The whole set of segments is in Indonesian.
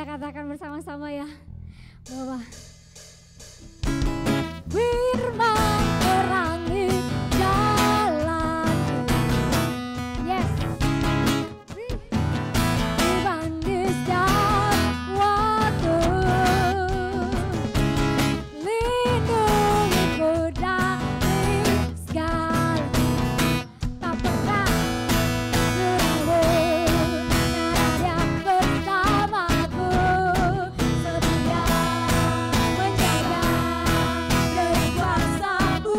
katakan bersama-sama ya, bahwa firman terangi jalanku. Yes. Di setiap waktu, lindungiku dari segala, tak pernah surut, karena Dia bersamaku, setia menjaga dari kuasa-Ku.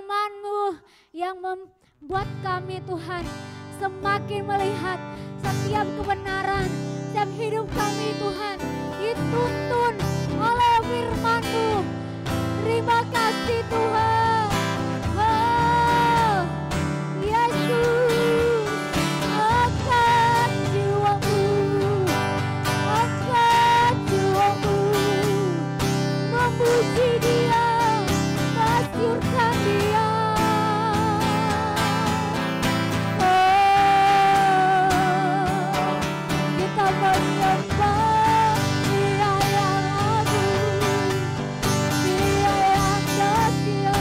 firman-Mu yang membuat kami Tuhan semakin melihat setiap kebenaran, setiap hidup kami Tuhan dituntun oleh firman-Mu. Terima kasih Tuhan. Oh, Yesus, angkat jiwamu, angkat jiwamu, memuji Dia, masyurkan Dia. Kita menyembah Dia yang agung, Dia yang setia.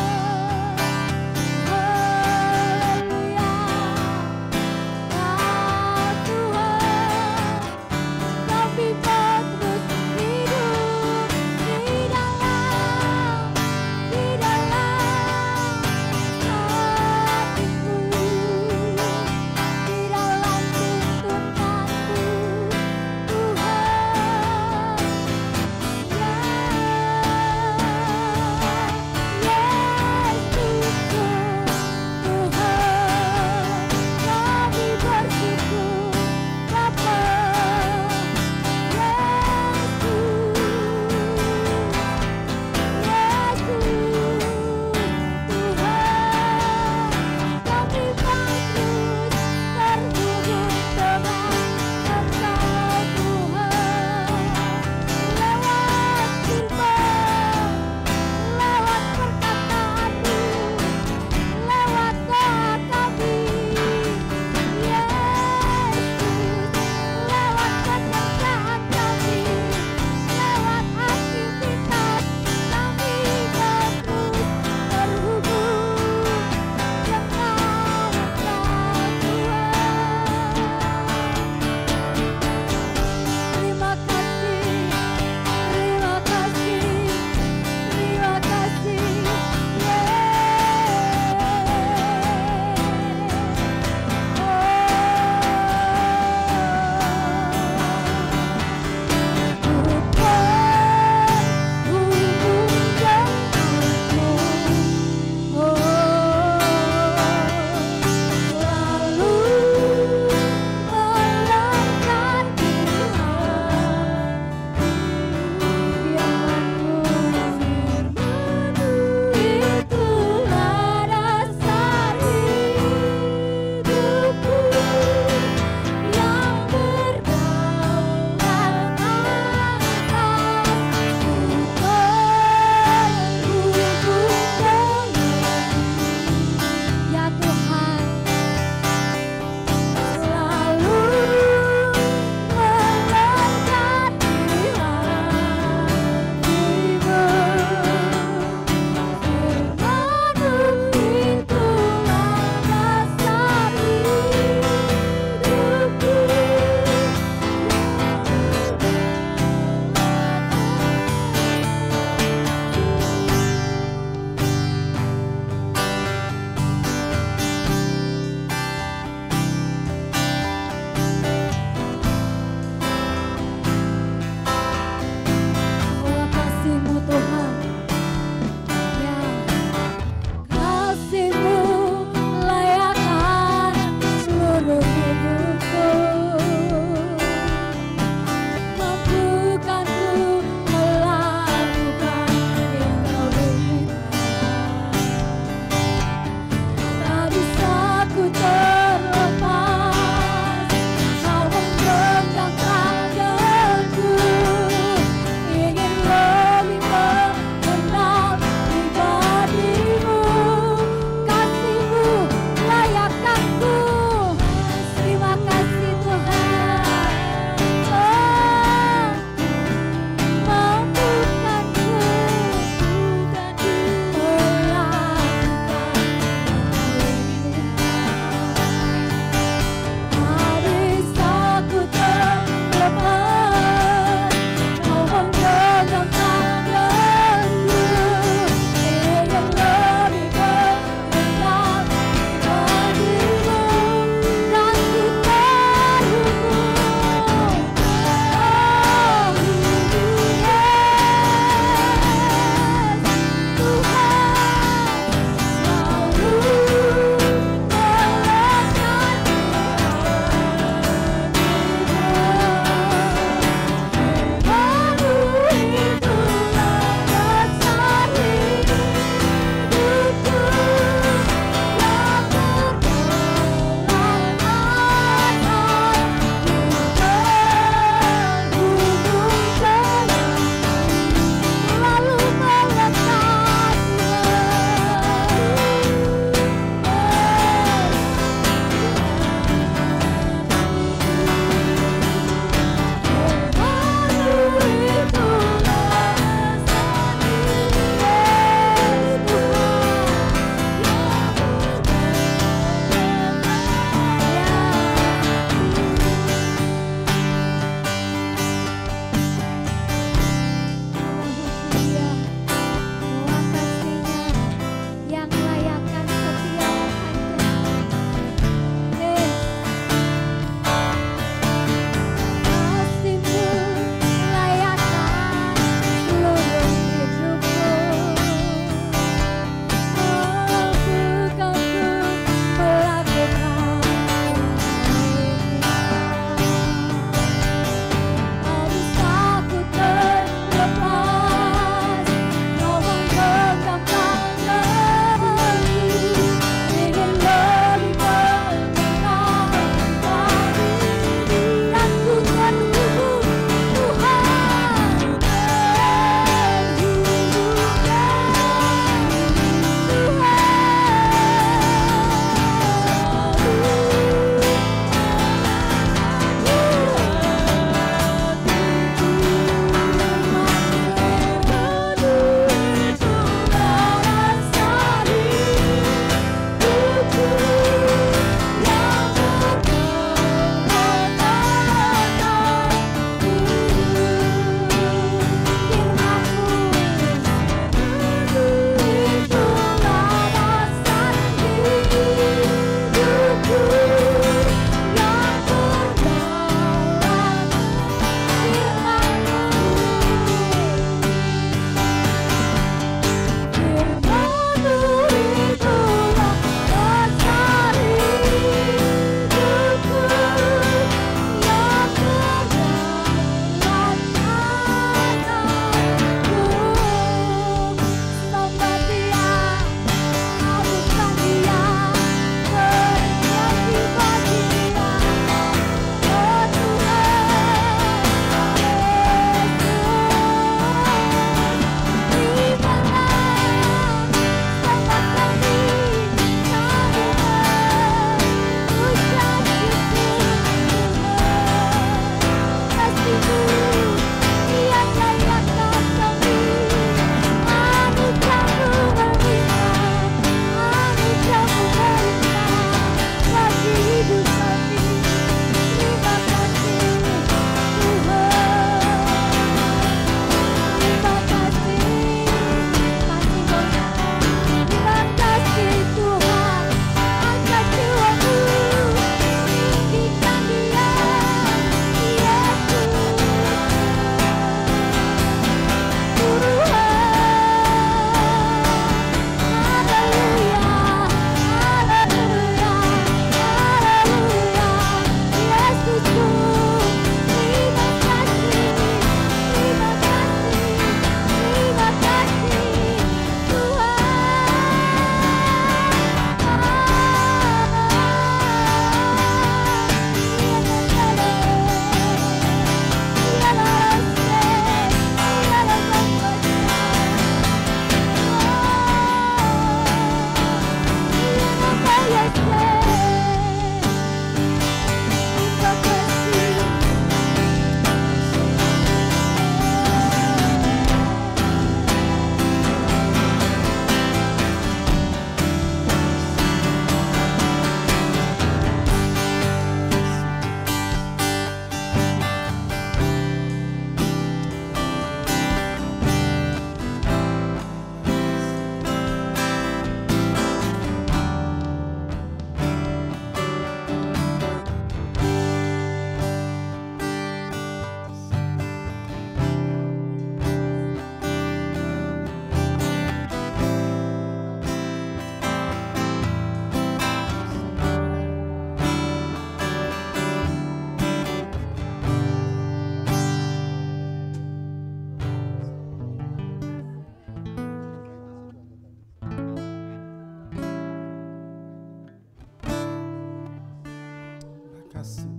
kasih.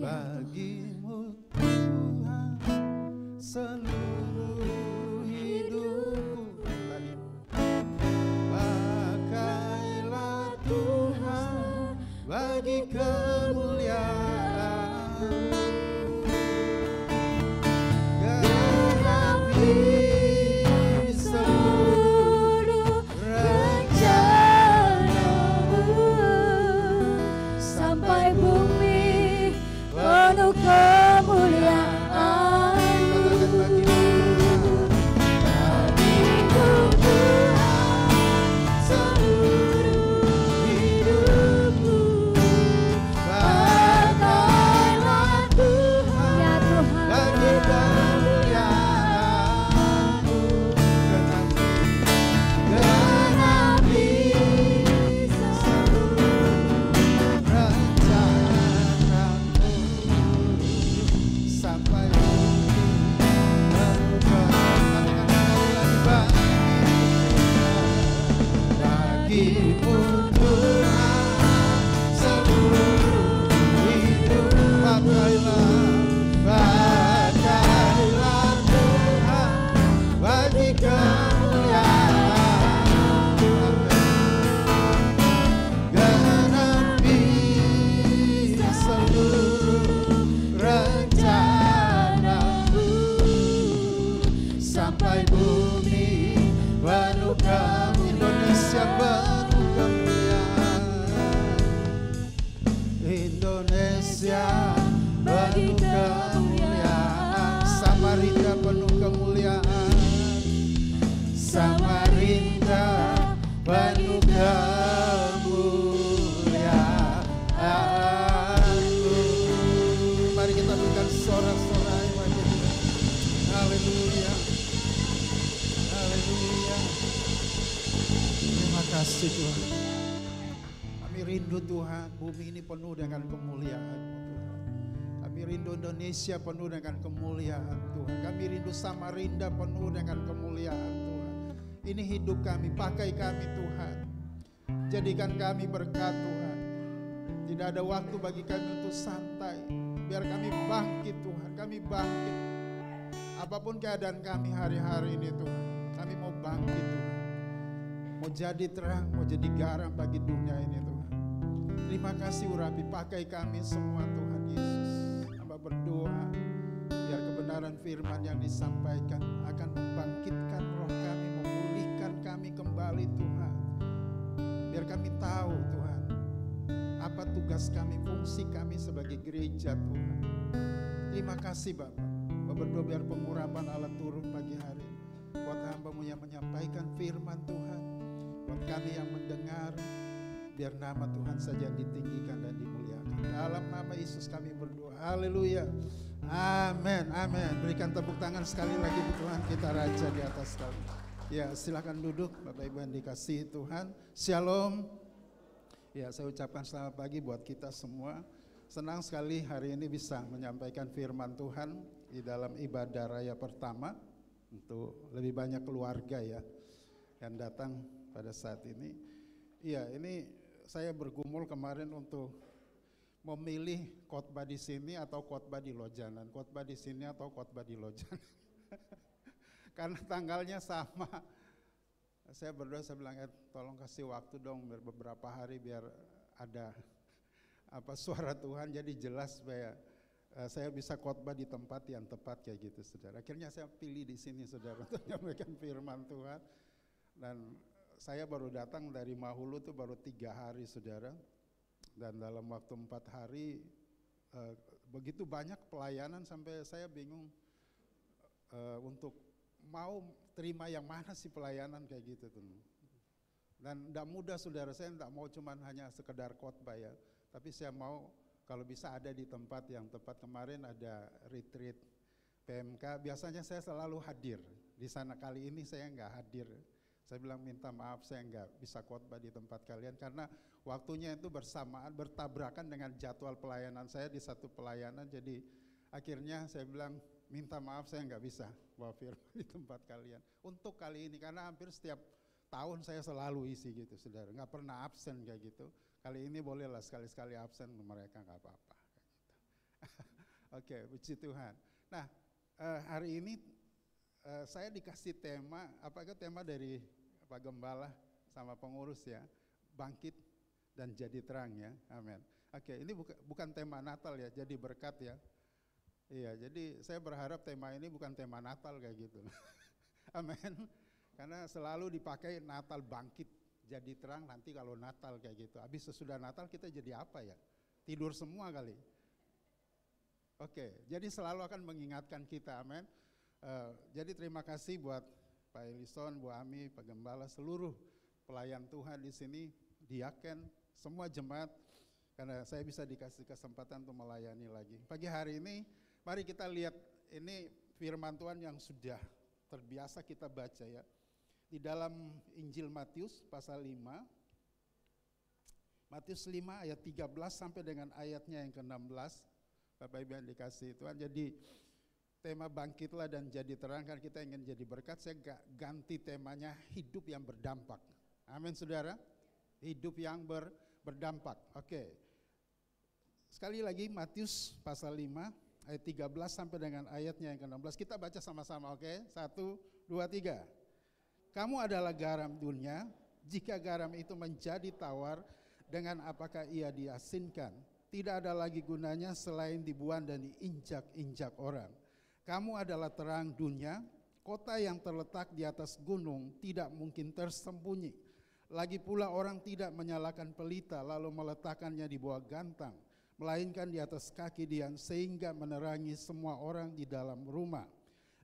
Bagimu Tuhan seluruh hidupku. Tadi pakailah Tuhan bagi kemuliaan. Genapi seluruh rencana-Mu sampai bumi penuh kemuliaan. Bagimu Tuhan seluruh hidupku. Pakailah Tuhan Ya Tuhan, bagi kemuliaan-Mu. Genapi seluruh rencana-Mu sampai bagimu Tuhan seluruh hidup. Pakailah Tuhan bagi kemuliaan. Genapi seluruh rencana-Mu sampai bumi penuh Indonesia penuh kemuliaan. Indonesia penuh kemuliaan. Samarinda penuh kemuliaan. Samarinda penuh kemuliaan. Mari kita berikan sorak-sorai bagi Tuhan. Haleluya. Haleluya. Terima kasih Tuhan. Kami rindu Tuhan, bumi ini penuh dengan kemuliaan Tuhan. Kami rindu Indonesia penuh dengan kemuliaan Tuhan. Kami rindu Samarinda penuh dengan kemuliaan Tuhan. Ini hidup kami, pakai kami Tuhan. Jadikan kami berkat Tuhan. Tidak ada waktu bagi kami untuk santai. Biar kami bangkit Tuhan, kami bangkit. Apapun keadaan kami hari-hari ini Tuhan, kami mau bangkit Tuhan. Mau jadi terang, mau jadi garam bagi dunia ini Tuhan. Terima kasih Urapi, pakai kami semua Tuhan Yesus. Hamba berdoa, biar kebenaran firman yang disampaikan akan membangkitkan roh kami, memulihkan kami kembali Tuhan. Biar kami tahu Tuhan, apa tugas kami, fungsi kami sebagai gereja Tuhan. Terima kasih Bapak. Berdoa biar pengurapan Allah turun pagi hari ini. Buat hamba-Mu yang menyampaikan firman Tuhan, buat kami yang mendengar, biar nama Tuhan saja ditinggikan dan dimuliakan. Dalam nama Yesus kami berdoa. Haleluya. Amin. Amin. Berikan tepuk tangan sekali lagi Tuhan kita Raja di atas kami. Ya, silakan duduk Bapak Ibu yang dikasihi Tuhan. Shalom. Ya, saya ucapkan selamat pagi buat kita semua. Senang sekali hari ini bisa menyampaikan firman Tuhan di dalam ibadah raya pertama untuk lebih banyak keluarga ya yang datang pada saat ini. Iya, ini saya bergumul kemarin untuk memilih khotbah di sini atau khotbah di Lojanan, khotbah di sini atau khotbah di Lojanan. Karena tanggalnya sama. Saya berdoa, saya bilang, tolong kasih waktu dong beberapa hari biar ada suara Tuhan jadi jelas supaya saya bisa khotbah di tempat yang tepat kayak gitu saudara. Akhirnya saya pilih di sini saudara untuk menyampaikan firman Tuhan. Dan saya baru datang dari Mahulu tuh baru 3 hari saudara. Dan dalam waktu 4 hari begitu banyak pelayanan sampai saya bingung untuk mau terima yang mana sih pelayanan kayak gitu tuh. Dan tidak mudah saudara, saya tidak mau cuman hanya sekedar khotbah ya. Tapi saya mau kalau bisa ada di tempat yang tepat. Kemarin ada retreat PMK, biasanya saya selalu hadir di sana. Kali ini saya nggak hadir. Saya bilang minta maaf saya nggak bisa khotbah di tempat kalian karena waktunya itu bersamaan bertabrakan dengan jadwal pelayanan saya di satu pelayanan. Jadi akhirnya saya bilang minta maaf saya nggak bisa bawa firman di tempat kalian. Untuk kali ini karena hampir setiap tahun saya selalu isi gitu saudara, nggak pernah absen kayak gitu. Kali ini bolehlah sekali-sekali absen mereka, nggak apa-apa. Oke, puji Tuhan. Nah, hari ini saya dikasih tema, apakah tema dari Pak Gembala sama pengurus ya, bangkit dan jadi terang ya, amin. Oke, ini bukan tema Natal ya, jadi berkat ya. Iya, jadi saya berharap tema ini bukan tema Natal kayak gitu. Amin. Karena selalu dipakai Natal bangkit jadi terang, nanti kalau Natal kayak gitu. Habis sesudah Natal kita jadi apa ya? Tidur semua kali. Oke, jadi selalu akan mengingatkan kita, amin. Jadi terima kasih buat Pak Elison, Bu Ami, Pak Gembala, seluruh pelayan Tuhan di sini, diaken, semua jemaat, karena saya bisa dikasih kesempatan untuk melayani lagi. Pagi hari ini, mari kita lihat ini firman Tuhan yang sudah terbiasa kita baca ya. Di dalam Injil Matius pasal 5, Matius 5 ayat 13 sampai dengan ayatnya yang ke-16, Bapak Ibu yang dikasih Tuhan. Jadi tema bangkitlah dan jadi terang, kan kita ingin jadi berkat, saya ganti temanya hidup yang berdampak. Amin saudara, hidup yang berdampak. Oke. Sekali lagi Matius pasal 5 ayat 13 sampai dengan ayatnya yang ke-16, kita baca sama-sama, oke? 1, 2, 3. Kamu adalah garam dunia, jika garam itu menjadi tawar, dengan apakah ia diasinkan? Tidak ada lagi gunanya selain dibuang dan diinjak-injak orang. Kamu adalah terang dunia, kota yang terletak di atas gunung tidak mungkin tersembunyi. Lagi pula orang tidak menyalakan pelita lalu meletakkannya di bawah gantang, melainkan di atas kaki dian sehingga menerangi semua orang di dalam rumah.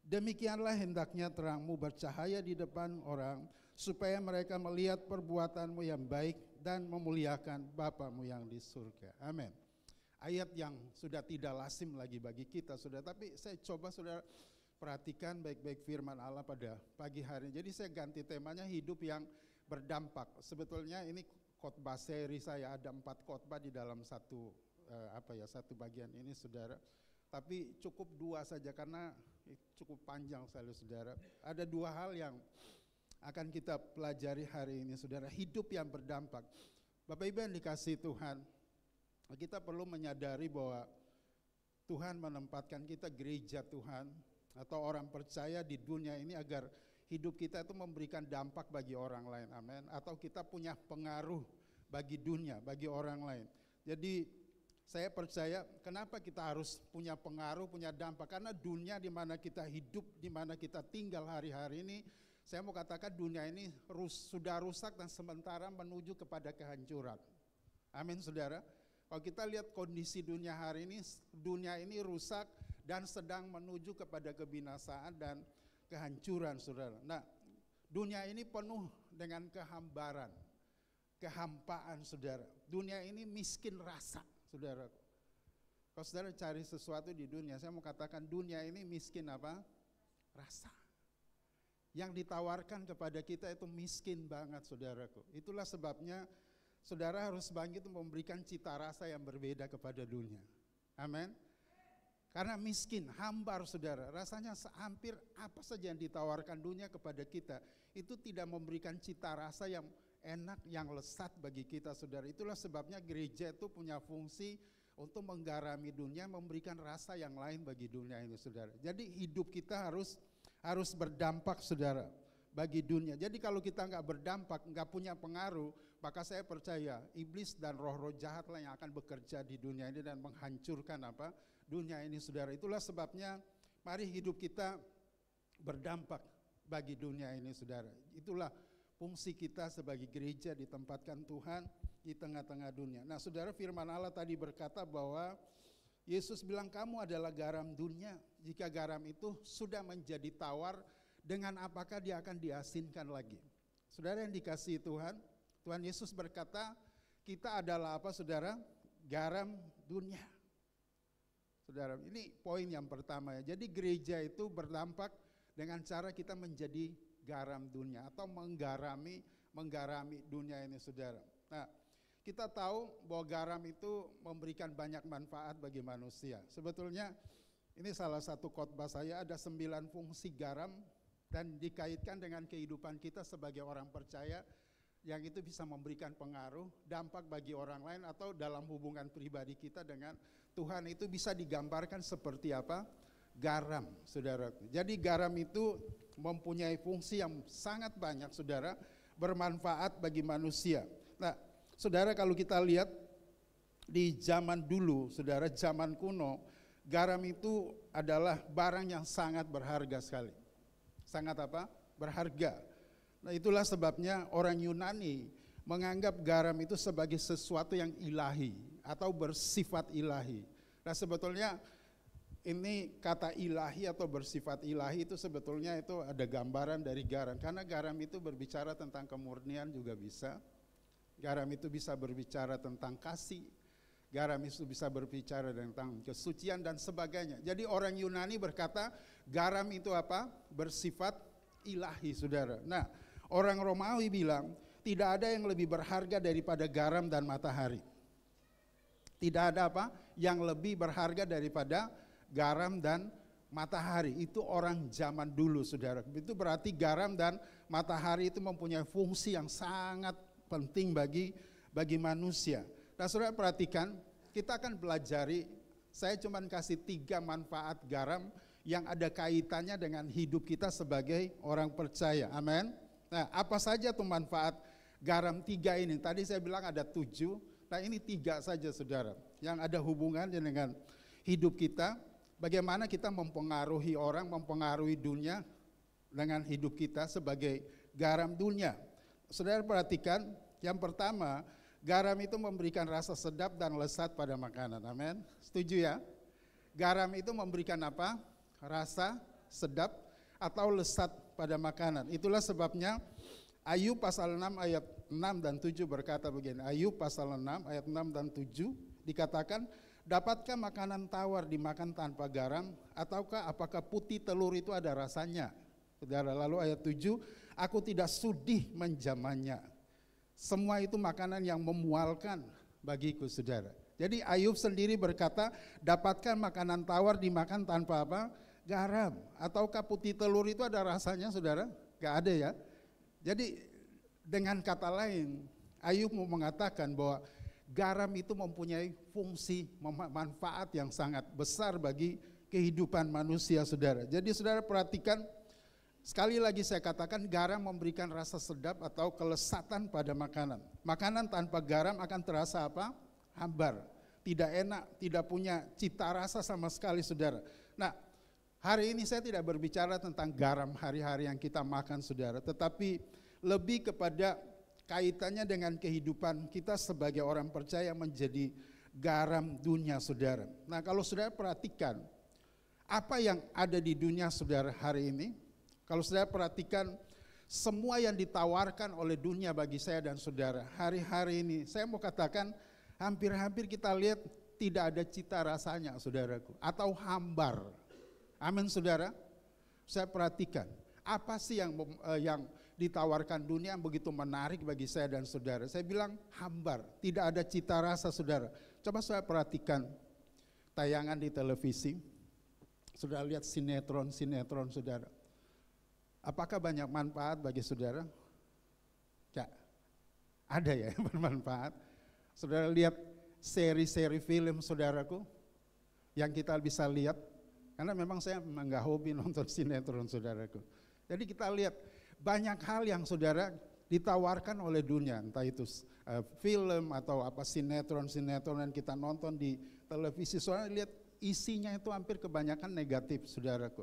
Demikianlah hendaknya terangmu bercahaya di depan orang, supaya mereka melihat perbuatanmu yang baik dan memuliakan Bapamu yang di surga. Amin. Ayat yang sudah tidak lazim lagi bagi kita, saudara. Tapi saya coba saudara perhatikan baik-baik firman Allah pada pagi hari. Jadi saya ganti temanya hidup yang berdampak. Sebetulnya ini khotbah seri saya, ada 4 khotbah di dalam satu bagian ini, saudara. Tapi cukup 2 saja karena cukup panjang sekali, saudara. Ada 2 hal yang akan kita pelajari hari ini, saudara. Hidup yang berdampak. Bapak Ibu yang dikasihi Tuhan, kita perlu menyadari bahwa Tuhan menempatkan kita gereja Tuhan atau orang percaya di dunia ini agar hidup kita itu memberikan dampak bagi orang lain, amin. Atau kita punya pengaruh bagi dunia, bagi orang lain. Jadi saya percaya kenapa kita harus punya pengaruh, punya dampak, karena dunia di mana kita hidup, di mana kita tinggal hari-hari ini, saya mau katakan dunia ini sudah rusak dan sementara menuju kepada kehancuran. Amin saudara. Kalau kita lihat kondisi dunia hari ini, dunia ini rusak dan sedang menuju kepada kebinasaan dan kehancuran, saudara. Nah, dunia ini penuh dengan kehambaran, kehampaan, saudara. Dunia ini miskin rasa, saudara. Kalau saudara cari sesuatu di dunia, saya mau katakan dunia ini miskin apa? Rasa. Yang ditawarkan kepada kita itu miskin banget, saudaraku. Itulah sebabnya saudara harus bangkit memberikan cita rasa yang berbeda kepada dunia. Amin. Karena miskin, hambar saudara, rasanya hampir apa saja yang ditawarkan dunia kepada kita, itu tidak memberikan cita rasa yang enak, yang lesat bagi kita saudara. Itulah sebabnya gereja itu punya fungsi untuk menggarami dunia, memberikan rasa yang lain bagi dunia ini saudara. Jadi hidup kita harus berdampak saudara bagi dunia. Jadi kalau kita nggak berdampak, nggak punya pengaruh, maka saya percaya iblis dan roh-roh jahatlah yang akan bekerja di dunia ini dan menghancurkan apa dunia ini saudara. Itulah sebabnya mari hidup kita berdampak bagi dunia ini saudara. Itulah fungsi kita sebagai gereja, ditempatkan Tuhan di tengah-tengah dunia. Nah saudara, firman Allah tadi berkata bahwa Yesus bilang kamu adalah garam dunia. Jika garam itu sudah menjadi tawar, dengan apakah dia akan diasinkan lagi? Saudara yang dikasihi Tuhan, Tuhan Yesus berkata, kita adalah apa saudara? Garam dunia. Saudara, ini poin yang pertama ya. Jadi gereja itu berdampak dengan cara kita menjadi garam dunia atau menggarami dunia ini saudara. Nah, kita tahu bahwa garam itu memberikan banyak manfaat bagi manusia. Sebetulnya ini salah satu khotbah saya, ada 9 fungsi garam dan dikaitkan dengan kehidupan kita sebagai orang percaya. yang itu bisa memberikan pengaruh, dampak bagi orang lain atau dalam hubungan pribadi kita dengan Tuhan itu bisa digambarkan seperti apa? Garam, saudara. Jadi garam itu mempunyai fungsi yang sangat banyak, saudara, bermanfaat bagi manusia. Nah, saudara, kalau kita lihat di zaman dulu, saudara, zaman kuno, garam itu adalah barang yang sangat berharga sekali. Sangat apa? Berharga. Nah, itulah sebabnya orang Yunani menganggap garam itu sebagai sesuatu yang ilahi atau bersifat ilahi. Nah, sebetulnya ini kata ilahi atau bersifat ilahi itu sebetulnya itu ada gambaran dari garam. Karena garam itu berbicara tentang kemurnian juga bisa. Garam itu bisa berbicara tentang kasih. Garam itu bisa berbicara tentang kesucian dan sebagainya. Jadi orang Yunani berkata garam itu apa? Bersifat ilahi, saudara. Nah, orang Romawi bilang tidak ada yang lebih berharga daripada garam dan matahari. Tidak ada apa yang lebih berharga daripada garam dan matahari. Itu orang zaman dulu, saudara. Itu berarti garam dan matahari itu mempunyai fungsi yang sangat penting bagi manusia. Nah, saudara perhatikan, kita akan pelajari, saya cuma kasih 3 manfaat garam yang ada kaitannya dengan hidup kita sebagai orang percaya. Amin. Nah, apa saja tuh manfaat garam 3 ini? Tadi saya bilang ada 7, nah ini 3 saja, saudara, yang ada hubungannya dengan hidup kita. Bagaimana kita mempengaruhi orang, mempengaruhi dunia dengan hidup kita sebagai garam dunia. Saudara perhatikan, yang pertama, garam itu memberikan rasa sedap dan lezat pada makanan. Amin. Setuju ya? Garam itu memberikan apa? Rasa sedap atau lezat pada makanan. Itulah sebabnya Ayub pasal 6 ayat 6 dan 7 berkata begini. Ayub pasal 6 ayat 6 dan 7 dikatakan, dapatkah makanan tawar dimakan tanpa garam, ataukah apakah putih telur itu ada rasanya? Saudara, lalu ayat 7, aku tidak sudi menjamannya. Semua itu makanan yang memualkan bagiku, saudara. Jadi Ayub sendiri berkata, dapatkah makanan tawar dimakan tanpa apa? Garam. Ataukah putih telur itu ada rasanya, saudara? Gak ada ya. Jadi dengan kata lain, Ayub mau mengatakan bahwa garam itu mempunyai fungsi, manfaat yang sangat besar bagi kehidupan manusia, saudara. Jadi saudara perhatikan, sekali lagi saya katakan garam memberikan rasa sedap atau kelesatan pada makanan. Makanan tanpa garam akan terasa apa? Hambar, tidak enak, tidak punya cita rasa sama sekali, saudara. Nah, hari ini saya tidak berbicara tentang garam hari-hari yang kita makan, saudara, tetapi lebih kepada kaitannya dengan kehidupan kita sebagai orang percaya menjadi garam dunia, saudara. Nah, kalau saudara perhatikan apa yang ada di dunia, saudara, hari ini, kalau saudara perhatikan semua yang ditawarkan oleh dunia bagi saya dan saudara hari-hari ini, saya mau katakan hampir-hampir kita lihat tidak ada cita rasanya, saudaraku, atau hambar. Amin, saudara. Saya perhatikan apa sih yang ditawarkan dunia yang begitu menarik bagi saya dan saudara. Saya bilang hambar, tidak ada cita rasa, saudara. Coba saya perhatikan tayangan di televisi, saudara lihat sinetron, saudara. Apakah banyak manfaat bagi saudara? Ya, ada ya yang bermanfaat. Saudara lihat seri-seri film, saudaraku, yang kita bisa lihat. Karena memang saya nggak hobi nonton sinetron, saudaraku. Jadi kita lihat banyak hal yang saudara ditawarkan oleh dunia, entah itu film atau apa sinetron yang kita nonton di televisi. Saudara lihat isinya itu hampir kebanyakan negatif, saudaraku.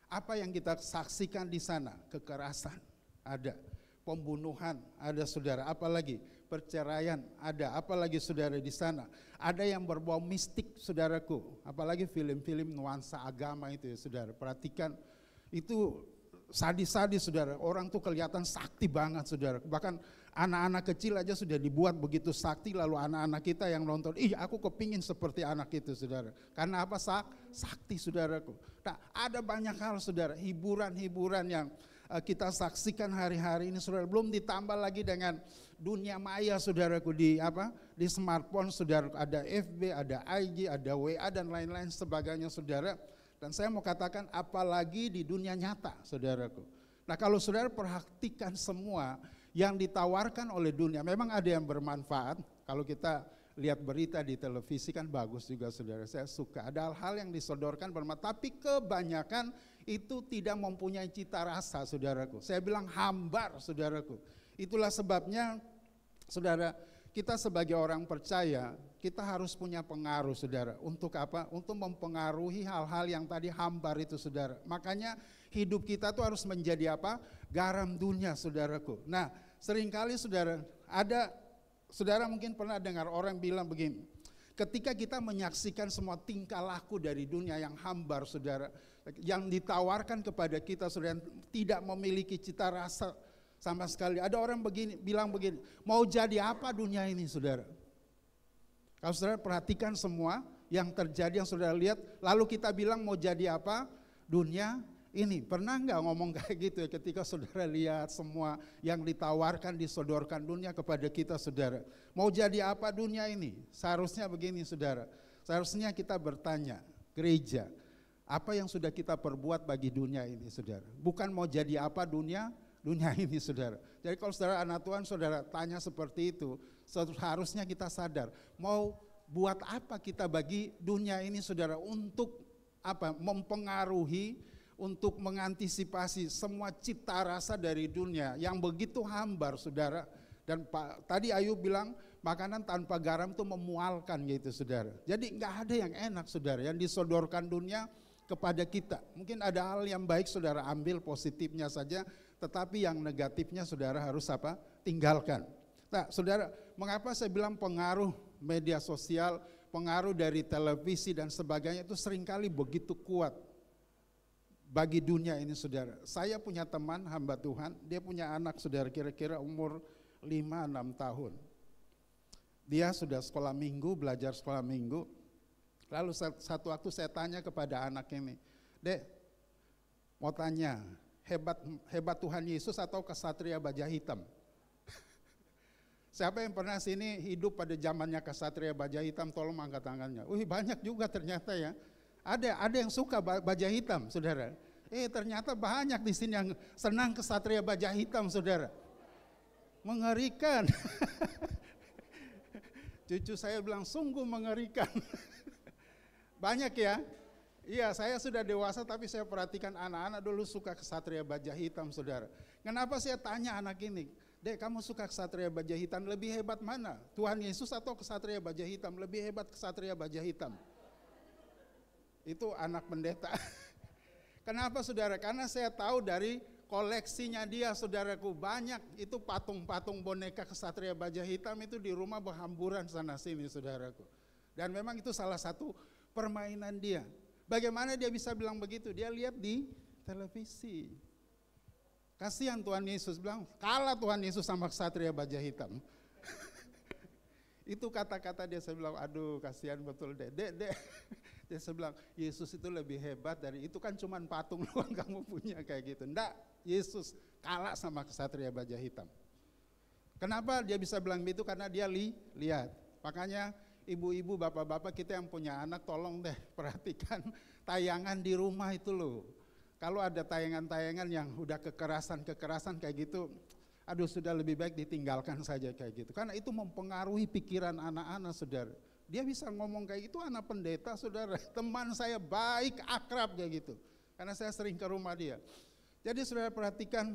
Apa yang kita saksikan di sana? Kekerasan ada, pembunuhan ada, saudara. Apalagi perceraian ada, apalagi saudara di sana. Ada yang berbau mistik, saudaraku. Apalagi film-film nuansa agama itu ya, saudara. Perhatikan itu sadis-sadis, saudara. Orang tuh kelihatan sakti banget, saudara. Bahkan anak-anak kecil aja sudah dibuat begitu sakti, lalu anak-anak kita yang nonton, aku kepingin seperti anak itu, saudara. Karena apa? Sakti, saudaraku. Nah, ada banyak hal, saudara, hiburan-hiburan yang kita saksikan hari-hari ini, saudara. Belum ditambah lagi dengan dunia maya, saudaraku, di smartphone, saudara. Ada FB, ada IG, ada WA dan lain-lain sebagainya, saudara. Dan saya mau katakan apalagi di dunia nyata, saudaraku. Nah, kalau saudara perhatikan semua yang ditawarkan oleh dunia. Memang ada yang bermanfaat, kalau kita lihat berita di televisi kan bagus juga saudara, saya suka. Ada hal-hal yang disodorkan bermanfaat, tapi kebanyakan itu tidak mempunyai cita rasa saudaraku. Saya bilang hambar saudaraku. Itulah sebabnya saudara, kita sebagai orang percaya, kita harus punya pengaruh saudara. Untuk apa? Untuk mempengaruhi hal-hal yang tadi hambar itu saudara. Makanya hidup kita tuh harus menjadi apa? Garam dunia saudaraku. Nah seringkali saudara, saudara mungkin pernah dengar orang bilang begini, ketika kita menyaksikan semua tingkah laku dari dunia yang hambar saudara, yang ditawarkan kepada kita saudara, yang tidak memiliki cita rasa sama sekali. Ada orang bilang begini, mau jadi apa dunia ini saudara? Kalau saudara perhatikan semua yang terjadi, yang saudara lihat, lalu kita bilang mau jadi apa dunia ini. Pernah nggak ngomong kayak gitu ya, ketika saudara lihat semua yang ditawarkan, disodorkan dunia kepada kita saudara. Mau jadi apa dunia ini? Seharusnya begini saudara, seharusnya kita bertanya, gereja, apa yang sudah kita perbuat bagi dunia ini saudara? Bukan mau jadi apa dunia ini saudara. Jadi kalau saudara anak Tuhan, saudara tanya seperti itu, seharusnya kita sadar, mau buat apa kita bagi dunia ini saudara, untuk apa? Mempengaruhi, untuk mengantisipasi semua cita rasa dari dunia yang begitu hambar saudara. Dan tadi Ayub bilang makanan tanpa garam itu memualkan gitu saudara. Jadi nggak ada yang enak saudara yang disodorkan dunia kepada kita. Mungkin ada hal yang baik saudara ambil positifnya saja, tetapi yang negatifnya saudara harus apa? Tinggalkan. Nah saudara, mengapa saya bilang pengaruh media sosial, pengaruh dari televisi dan sebagainya itu seringkali begitu kuat bagi dunia ini saudara. Saya punya teman hamba Tuhan, dia punya anak saudara kira-kira umur 5-6 tahun. Dia sudah sekolah minggu, belajar sekolah minggu. Lalu satu waktu saya tanya kepada anak ini, Dek, mau tanya, hebat Tuhan Yesus atau kesatria baja hitam? Siapa yang pernah sini hidup pada zamannya kesatria baja hitam, tolong angkat tangannya. Wih banyak juga ternyata ya. Ada yang suka baja hitam saudara. Ternyata banyak di sini yang senang kesatria baja hitam saudara. Mengerikan. Cucu saya bilang sungguh mengerikan. Banyak ya. Iya, saya sudah dewasa tapi saya perhatikan anak-anak dulu suka kesatria baja hitam saudara. Kenapa saya tanya anak ini, Dek kamu suka kesatria baja hitam, lebih hebat mana? Tuhan Yesus atau kesatria baja hitam? Lebih hebat kesatria baja hitam. Itu anak pendeta. Kenapa saudara? Karena saya tahu dari koleksinya dia saudaraku, banyak itu patung-patung boneka kesatria baja hitam itu di rumah berhamburan sana sini saudaraku. Dan memang itu salah satu permainan dia. Bagaimana dia bisa bilang begitu? Dia lihat di televisi. Kasihan Tuhan Yesus, bilang kalah Tuhan Yesus sama kesatria baja hitam. Itu kata-kata dia, saya bilang aduh kasihan betul dek. Dia bilang Yesus itu lebih hebat dari itu, kan cuman patung doang kamu punya kayak gitu. Enggak, Yesus kalah sama kesatria baja hitam. Kenapa dia bisa bilang begitu? Karena dia lihat. Makanya ibu-ibu, bapak-bapak kita yang punya anak, tolong deh perhatikan tayangan di rumah itu loh. Kalau ada tayangan-tayangan yang udah kekerasan kayak gitu, aduh sudah lebih baik ditinggalkan saja kayak gitu. Karena itu mempengaruhi pikiran anak-anak saudara. Dia bisa ngomong kayak gitu, anak pendeta saudara, teman saya baik, akrab kayak gitu. Karena saya sering ke rumah dia. Jadi saudara perhatikan,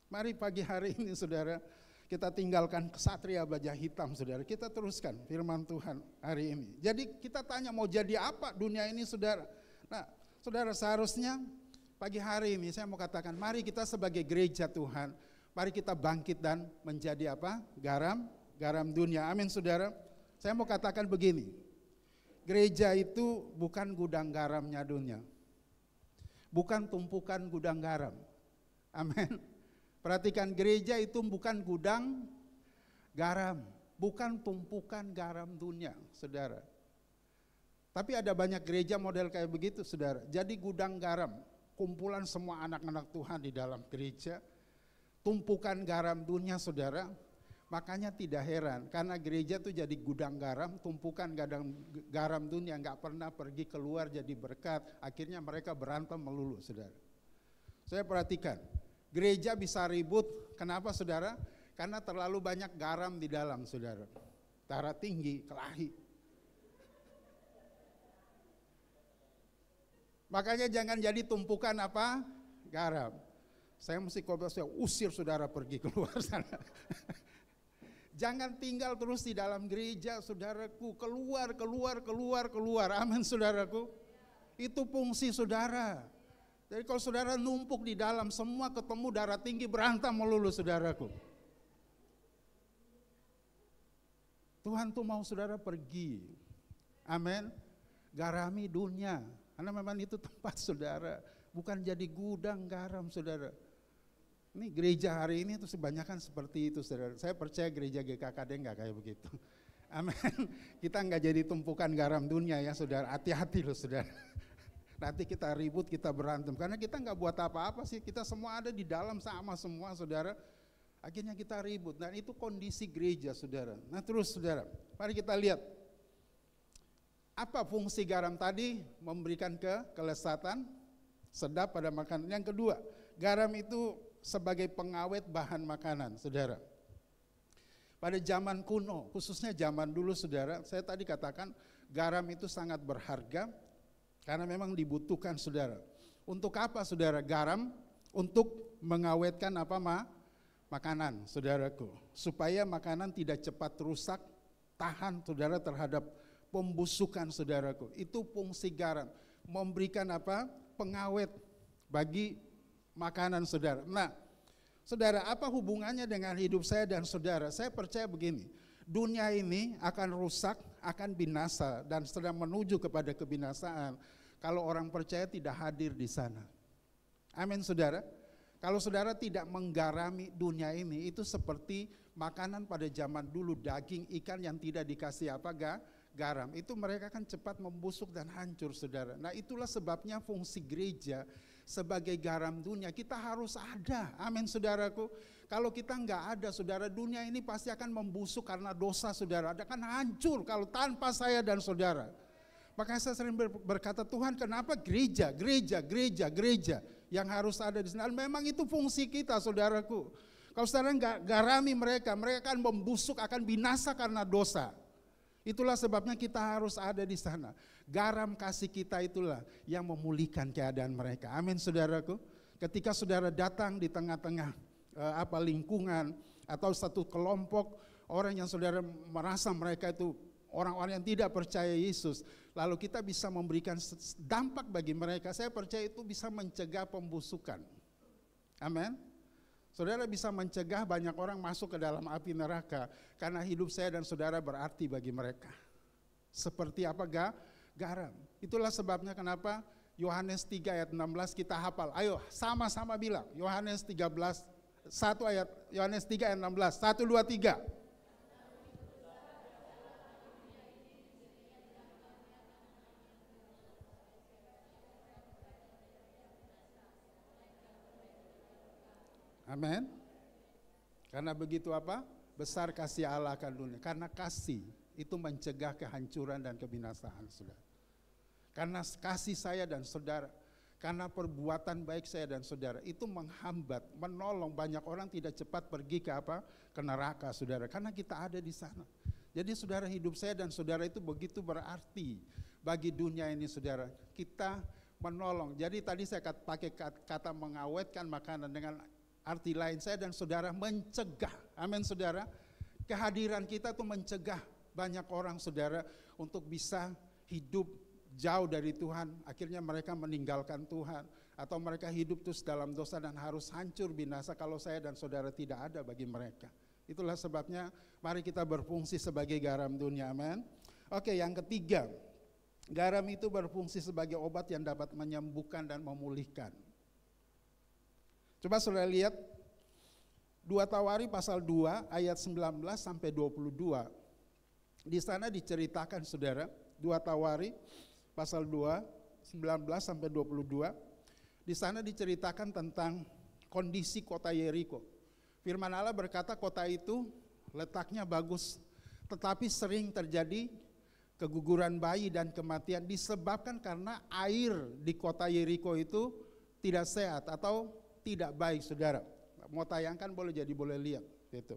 mari pagi hari ini saudara, kita tinggalkan kesatria baja hitam saudara. Kita teruskan firman Tuhan hari ini. Jadi kita tanya mau jadi apa dunia ini saudara. Nah saudara, seharusnya pagi hari ini saya mau katakan, mari kita sebagai gereja Tuhan, mari kita bangkit dan menjadi apa? Garam dunia. Amin saudara. Saya mau katakan begini, gereja itu bukan gudang garamnya dunia, bukan tumpukan gudang garam. Amin. Perhatikan, gereja itu bukan gudang garam, bukan tumpukan garam dunia, saudara. Tapi ada banyak gereja model kayak begitu, saudara. Jadi gudang garam, kumpulan semua anak-anak Tuhan di dalam gereja, tumpukan garam dunia, saudara. Makanya tidak heran, karena gereja itu jadi gudang garam, tumpukan garam dunia, nggak pernah pergi keluar jadi berkat. Akhirnya mereka berantem melulu, saudara. Saya perhatikan, Gereja bisa ribut, kenapa saudara? Karena terlalu banyak garam di dalam saudara. Darah tinggi, kelahi. Makanya jangan jadi tumpukan apa? Garam. Saya mesti usir saudara pergi keluar sana. Jangan tinggal terus di dalam gereja saudaraku. Keluar. Amin saudaraku. Itu fungsi saudara. Jadi kalau saudara numpuk di dalam, semua ketemu darah tinggi, berantem melulu saudaraku. Tuhan tuh mau saudara pergi. Amin. Garami dunia. Karena memang itu tempat saudara. Bukan jadi gudang garam saudara. Ini gereja hari ini tuh kebanyakan seperti itu saudara. Saya percaya gereja GKKD enggak kayak begitu. Amin. Kita enggak jadi tumpukan garam dunia ya saudara. Hati-hati loh saudara. Nanti kita ribut, kita berantem. Karena kita enggak buat apa-apa sih. Kita semua ada di dalam sama semua saudara. Akhirnya kita ribut. Dan itu kondisi gereja saudara. Nah terus saudara, mari kita lihat. Apa fungsi garam tadi? Memberikan kelezatan, sedap pada makanan. Yang kedua, garam itu sebagai pengawet bahan makanan, saudara. Pada zaman kuno, khususnya zaman dulu saudara, saya tadi katakan garam itu sangat berharga karena memang dibutuhkan saudara. Untuk apa saudara garam? Untuk mengawetkan apa makanan saudaraku. Supaya makanan tidak cepat rusak, tahan saudara terhadap pembusukan saudaraku. Itu fungsi garam, memberikan apa? Pengawet bagi makanan saudara. Nah, saudara, apa hubungannya dengan hidup saya dan saudara? Saya percaya begini, dunia ini akan rusak, akan binasa dan sedang menuju kepada kebinasaan kalau orang percaya tidak hadir di sana. Amin saudara. Kalau saudara tidak menggarami dunia ini, itu seperti makanan pada zaman dulu, daging, ikan yang tidak dikasih apa? Garam. Itu mereka kan cepat membusuk dan hancur saudara. Nah itulah sebabnya fungsi gereja sebagai garam dunia. Kita harus ada. Amin saudaraku. Kalau kita enggak ada saudara, dunia ini pasti akan membusuk karena dosa saudara. Akan hancur kalau tanpa saya dan saudara. Makanya saya sering berkata, Tuhan kenapa gereja yang harus ada di sana. Memang itu fungsi kita saudaraku. Kalau saudara enggak garami mereka akan membusuk, akan binasa karena dosa. Itulah sebabnya kita harus ada di sana. Garam kasih kita itulah yang memulihkan keadaan mereka. Amin saudaraku. Ketika saudara datang di tengah-tengah lingkungan atau satu kelompok orang yang saudara merasa mereka itu orang-orang yang tidak percaya Yesus, lalu kita bisa memberikan dampak bagi mereka. Saya percaya itu bisa mencegah pembusukan. Amin. Saudara bisa mencegah banyak orang masuk ke dalam api neraka karena hidup saya dan saudara berarti bagi mereka. Seperti apa? Garam. Itulah sebabnya kenapa Yohanes 3 ayat 16 kita hafal. Ayo sama-sama bilang Yohanes 13 1 ayat Yohanes 3 ayat 16. 1 2 3. Amin. Karena begitu apa? Besar kasih Allah akan dunia. Karena kasih itu mencegah kehancuran dan kebinasaan saudara. Karena kasih saya dan saudara, karena perbuatan baik saya dan saudara itu menghambat, menolong banyak orang tidak cepat pergi ke apa? Ke neraka saudara. Karena kita ada di sana. Jadi saudara, hidup saya dan saudara itu begitu berarti bagi dunia ini saudara. Kita menolong. Jadi tadi saya pakai kata mengawetkan makanan, dengan arti lain saya dan saudara mencegah, amin saudara, kehadiran kita tuh mencegah banyak orang saudara untuk bisa hidup jauh dari Tuhan. Akhirnya mereka meninggalkan Tuhan atau mereka hidup terus dalam dosa dan harus hancur binasa kalau saya dan saudara tidak ada bagi mereka. Itulah sebabnya mari kita berfungsi sebagai garam dunia, amin. Oke, yang ketiga, garam itu berfungsi sebagai obat yang dapat menyembuhkan dan memulihkan. Coba saudara lihat 2 Tawari pasal 2 ayat 19 sampai 22. Di sana diceritakan saudara, 2 Tawari pasal 2 19 sampai 22. Di sana diceritakan tentang kondisi kota Yeriko. Firman Allah berkata kota itu letaknya bagus, tetapi sering terjadi keguguran bayi dan kematian disebabkan karena air di kota Yeriko itu tidak sehat atau tidak baik, saudara. Mau tayangkan boleh lihat gitu.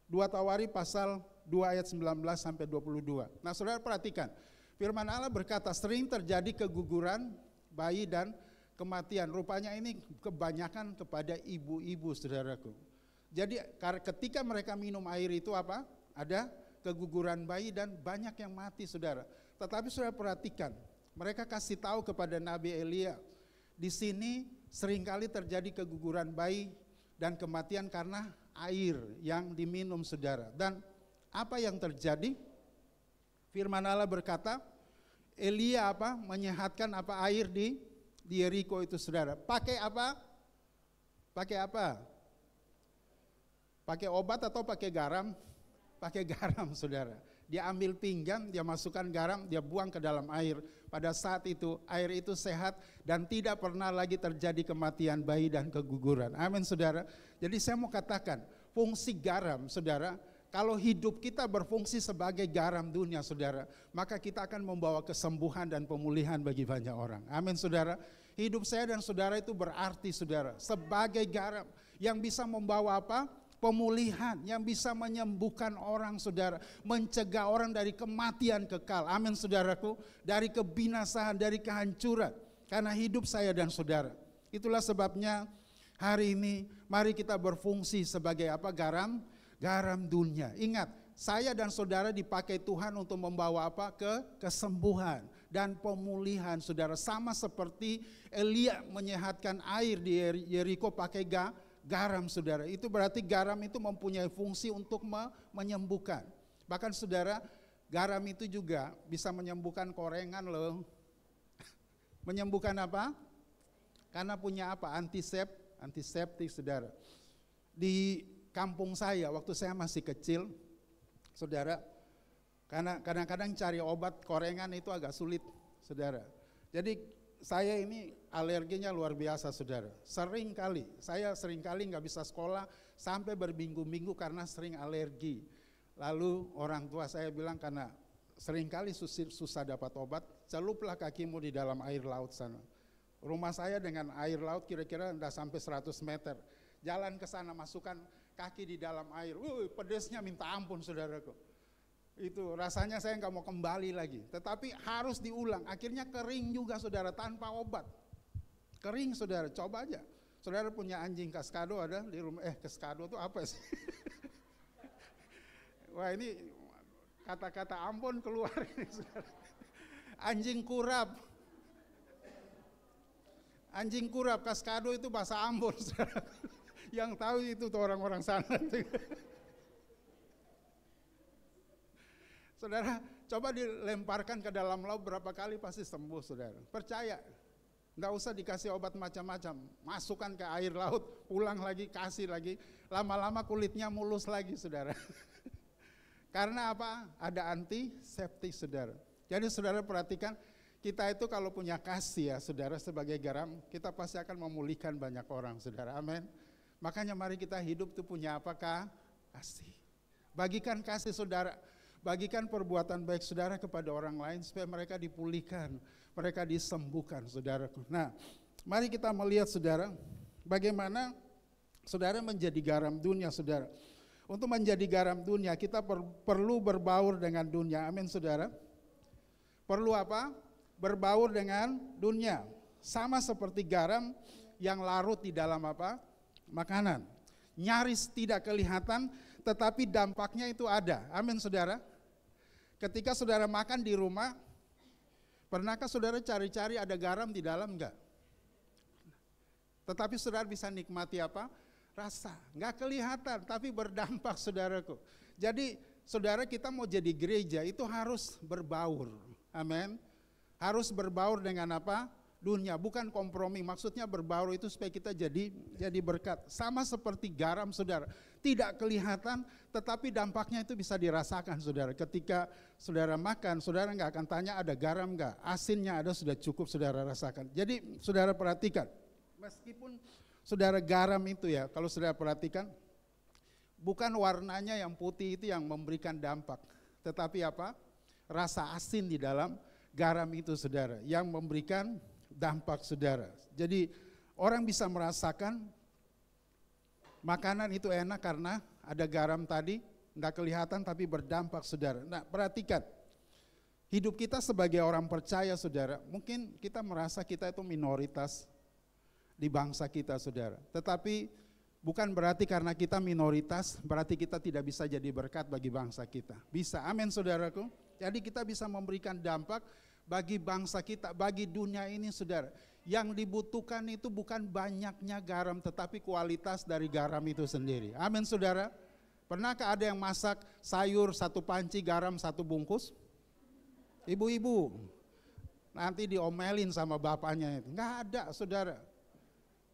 2 Tawari pasal 2 ayat 19 sampai 22. Nah, saudara perhatikan. Firman Allah berkata, sering terjadi keguguran bayi dan kematian. Rupanya ini kebanyakan kepada ibu-ibu, saudaraku. Jadi ketika mereka minum air itu apa? Ada keguguran bayi dan banyak yang mati, saudara. Tetapi saudara perhatikan, mereka kasih tahu kepada Nabi Elia, di sini seringkali terjadi keguguran bayi dan kematian karena air yang diminum, saudara. Dan apa yang terjadi? Firman Allah berkata, Elia menyehatkan air di Yeriko itu, saudara. Pakai apa? Pakai apa? Pakai obat atau pakai garam? Pakai garam, saudara. Dia ambil pinggan, dia masukkan garam, dia buang ke dalam air. Pada saat itu, air itu sehat dan tidak pernah lagi terjadi kematian bayi dan keguguran. Amin, saudara. Jadi saya mau katakan, fungsi garam, saudara, kalau hidup kita berfungsi sebagai garam dunia, saudara, maka kita akan membawa kesembuhan dan pemulihan bagi banyak orang. Amin, saudara. Hidup saya dan saudara itu berarti, saudara, sebagai garam yang bisa membawa pemulihan, yang bisa menyembuhkan orang, saudara, mencegah orang dari kematian kekal. Amin, saudaraku, dari kebinasaan, dari kehancuran, karena hidup saya dan saudara. Itulah sebabnya hari ini mari kita berfungsi sebagai garam dunia. Ingat, saya dan saudara dipakai Tuhan untuk membawa kesembuhan dan pemulihan, saudara. Sama seperti Elia menyehatkan air di Yeriko pakai garam, saudara. Itu berarti garam itu mempunyai fungsi untuk menyembuhkan. Bahkan, saudara, garam itu juga bisa menyembuhkan korengan loh. Menyembuhkan apa? Karena punya antiseptik, saudara. Di kampung saya waktu saya masih kecil, saudara, karena kadang-kadang cari obat korengan itu agak sulit, saudara. Jadi saya ini alerginya luar biasa, saudara. Saya sering kali nggak bisa sekolah sampai berminggu-minggu karena sering alergi. Lalu orang tua saya bilang, karena sering kali susah dapat obat, celuplah kakimu di dalam air laut sana. Rumah saya dengan air laut kira-kira udah sampai 100 meter. Jalan ke sana, masukkan kaki di dalam air, pedesnya minta ampun, saudaraku. Itu rasanya saya nggak mau kembali lagi. Tetapi harus diulang. Akhirnya kering juga, saudara, tanpa obat. Kering, saudara, coba aja. Saudara punya anjing kaskado ada di rumah. Kaskado itu apa sih? Wah, ini kata-kata ampun keluar ini, saudara. Anjing kurap. Anjing kurap, kaskado itu bahasa Ambon, saudara. Yang tahu itu tuh orang-orang sana. Saudara, coba dilemparkan ke dalam laut berapa kali pasti sembuh, saudara. Percaya, nggak usah dikasih obat macam-macam. Masukkan ke air laut, pulang lagi, kasih lagi. Lama-lama kulitnya mulus lagi, saudara. Karena apa? Ada antiseptik, saudara. Jadi saudara perhatikan, kita itu kalau punya kasih ya, saudara, sebagai garam, kita pasti akan memulihkan banyak orang, saudara. Amin. Makanya mari kita hidup itu punya apakah? Kasih. Bagikan kasih, saudara. Bagikan perbuatan baik saudara kepada orang lain supaya mereka dipulihkan, mereka disembuhkan, saudaraku. Nah, mari kita melihat, saudara, bagaimana saudara menjadi garam dunia, saudara. Untuk menjadi garam dunia kita perlu berbaur dengan dunia. Amin, saudara. Perlu apa? Berbaur dengan dunia. Sama seperti garam yang larut di dalam apa? Makanan. Nyaris tidak kelihatan, tetapi dampaknya itu ada. Amin, saudara. Ketika saudara makan di rumah, pernahkah saudara cari-cari ada garam di dalam? Enggak. Tetapi saudara bisa nikmati apa? Rasa. Enggak kelihatan, tapi berdampak, saudaraku. Jadi saudara, kita mau jadi gereja itu harus berbaur. Amin. Harus berbaur dengan apa? Dunia, bukan kompromi. Maksudnya berbaur itu supaya kita jadi berkat. Sama seperti garam, saudara. Tidak kelihatan, tetapi dampaknya itu bisa dirasakan, saudara. Ketika saudara makan, saudara nggak akan tanya ada garam nggak, asinnya ada, sudah cukup saudara rasakan. Jadi saudara perhatikan, meskipun saudara garam itu ya, kalau saudara perhatikan, bukan warnanya yang putih itu yang memberikan dampak, tetapi apa? Rasa asin di dalam garam itu, saudara, yang memberikan dampak, saudara. Jadi Orang bisa merasakan makanan itu enak karena ada garam tadi, enggak kelihatan tapi berdampak saudara. Nah perhatikan, hidup kita sebagai orang percaya saudara, mungkin kita merasa kita itu minoritas di bangsa kita saudara. Tetapi bukan berarti karena kita minoritas, berarti kita tidak bisa jadi berkat bagi bangsa kita. Bisa, amin saudaraku. Jadi kita bisa memberikan dampak bagi bangsa kita, bagi dunia ini saudara. Yang dibutuhkan itu bukan banyaknya garam, tetapi kualitas dari garam itu sendiri. Amin saudara. Pernahkah ada yang masak sayur 1 panci, garam 1 bungkus? Ibu-ibu, nanti diomelin sama bapaknya itu. Enggak ada saudara.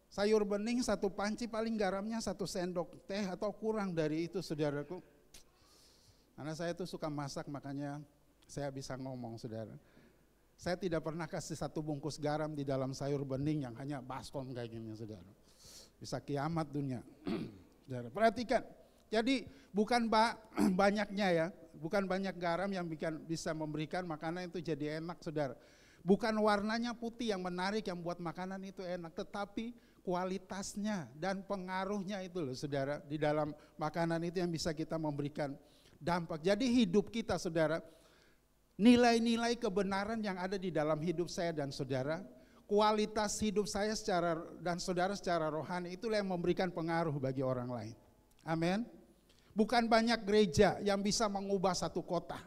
Sayur bening 1 panci paling garamnya 1 sendok teh atau kurang dari itu saudaraku. Karena saya tuh suka masak makanya saya bisa ngomong saudara. Saya tidak pernah kasih 1 bungkus garam di dalam sayur bening yang hanya baskom kayak gini saudara. Bisa kiamat dunia. Saudara, perhatikan. Jadi bukan banyaknya ya, bukan banyak garam yang bisa memberikan makanan itu jadi enak saudara. Bukan warnanya putih yang menarik yang buat makanan itu enak, tetapi kualitasnya dan pengaruhnya itu loh saudara. Di dalam makanan itu yang bisa kita memberikan dampak. Jadi hidup kita saudara, nilai-nilai kebenaran yang ada di dalam hidup saya dan saudara, kualitas hidup saya dan saudara secara rohani, itulah yang memberikan pengaruh bagi orang lain. Amin. Bukan banyak gereja yang bisa mengubah satu kota,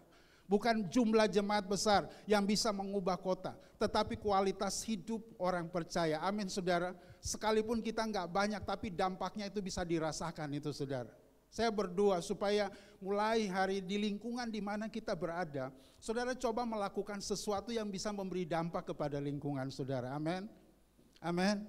bukan jumlah jemaat besar yang bisa mengubah kota, tetapi kualitas hidup orang percaya. Amin saudara. Sekalipun kita enggak banyak, tapi dampaknya itu bisa dirasakan itu saudara. Saya berdoa supaya mulai hari di lingkungan di mana kita berada, saudara coba melakukan sesuatu yang bisa memberi dampak kepada lingkungan saudara. Amin. Amin.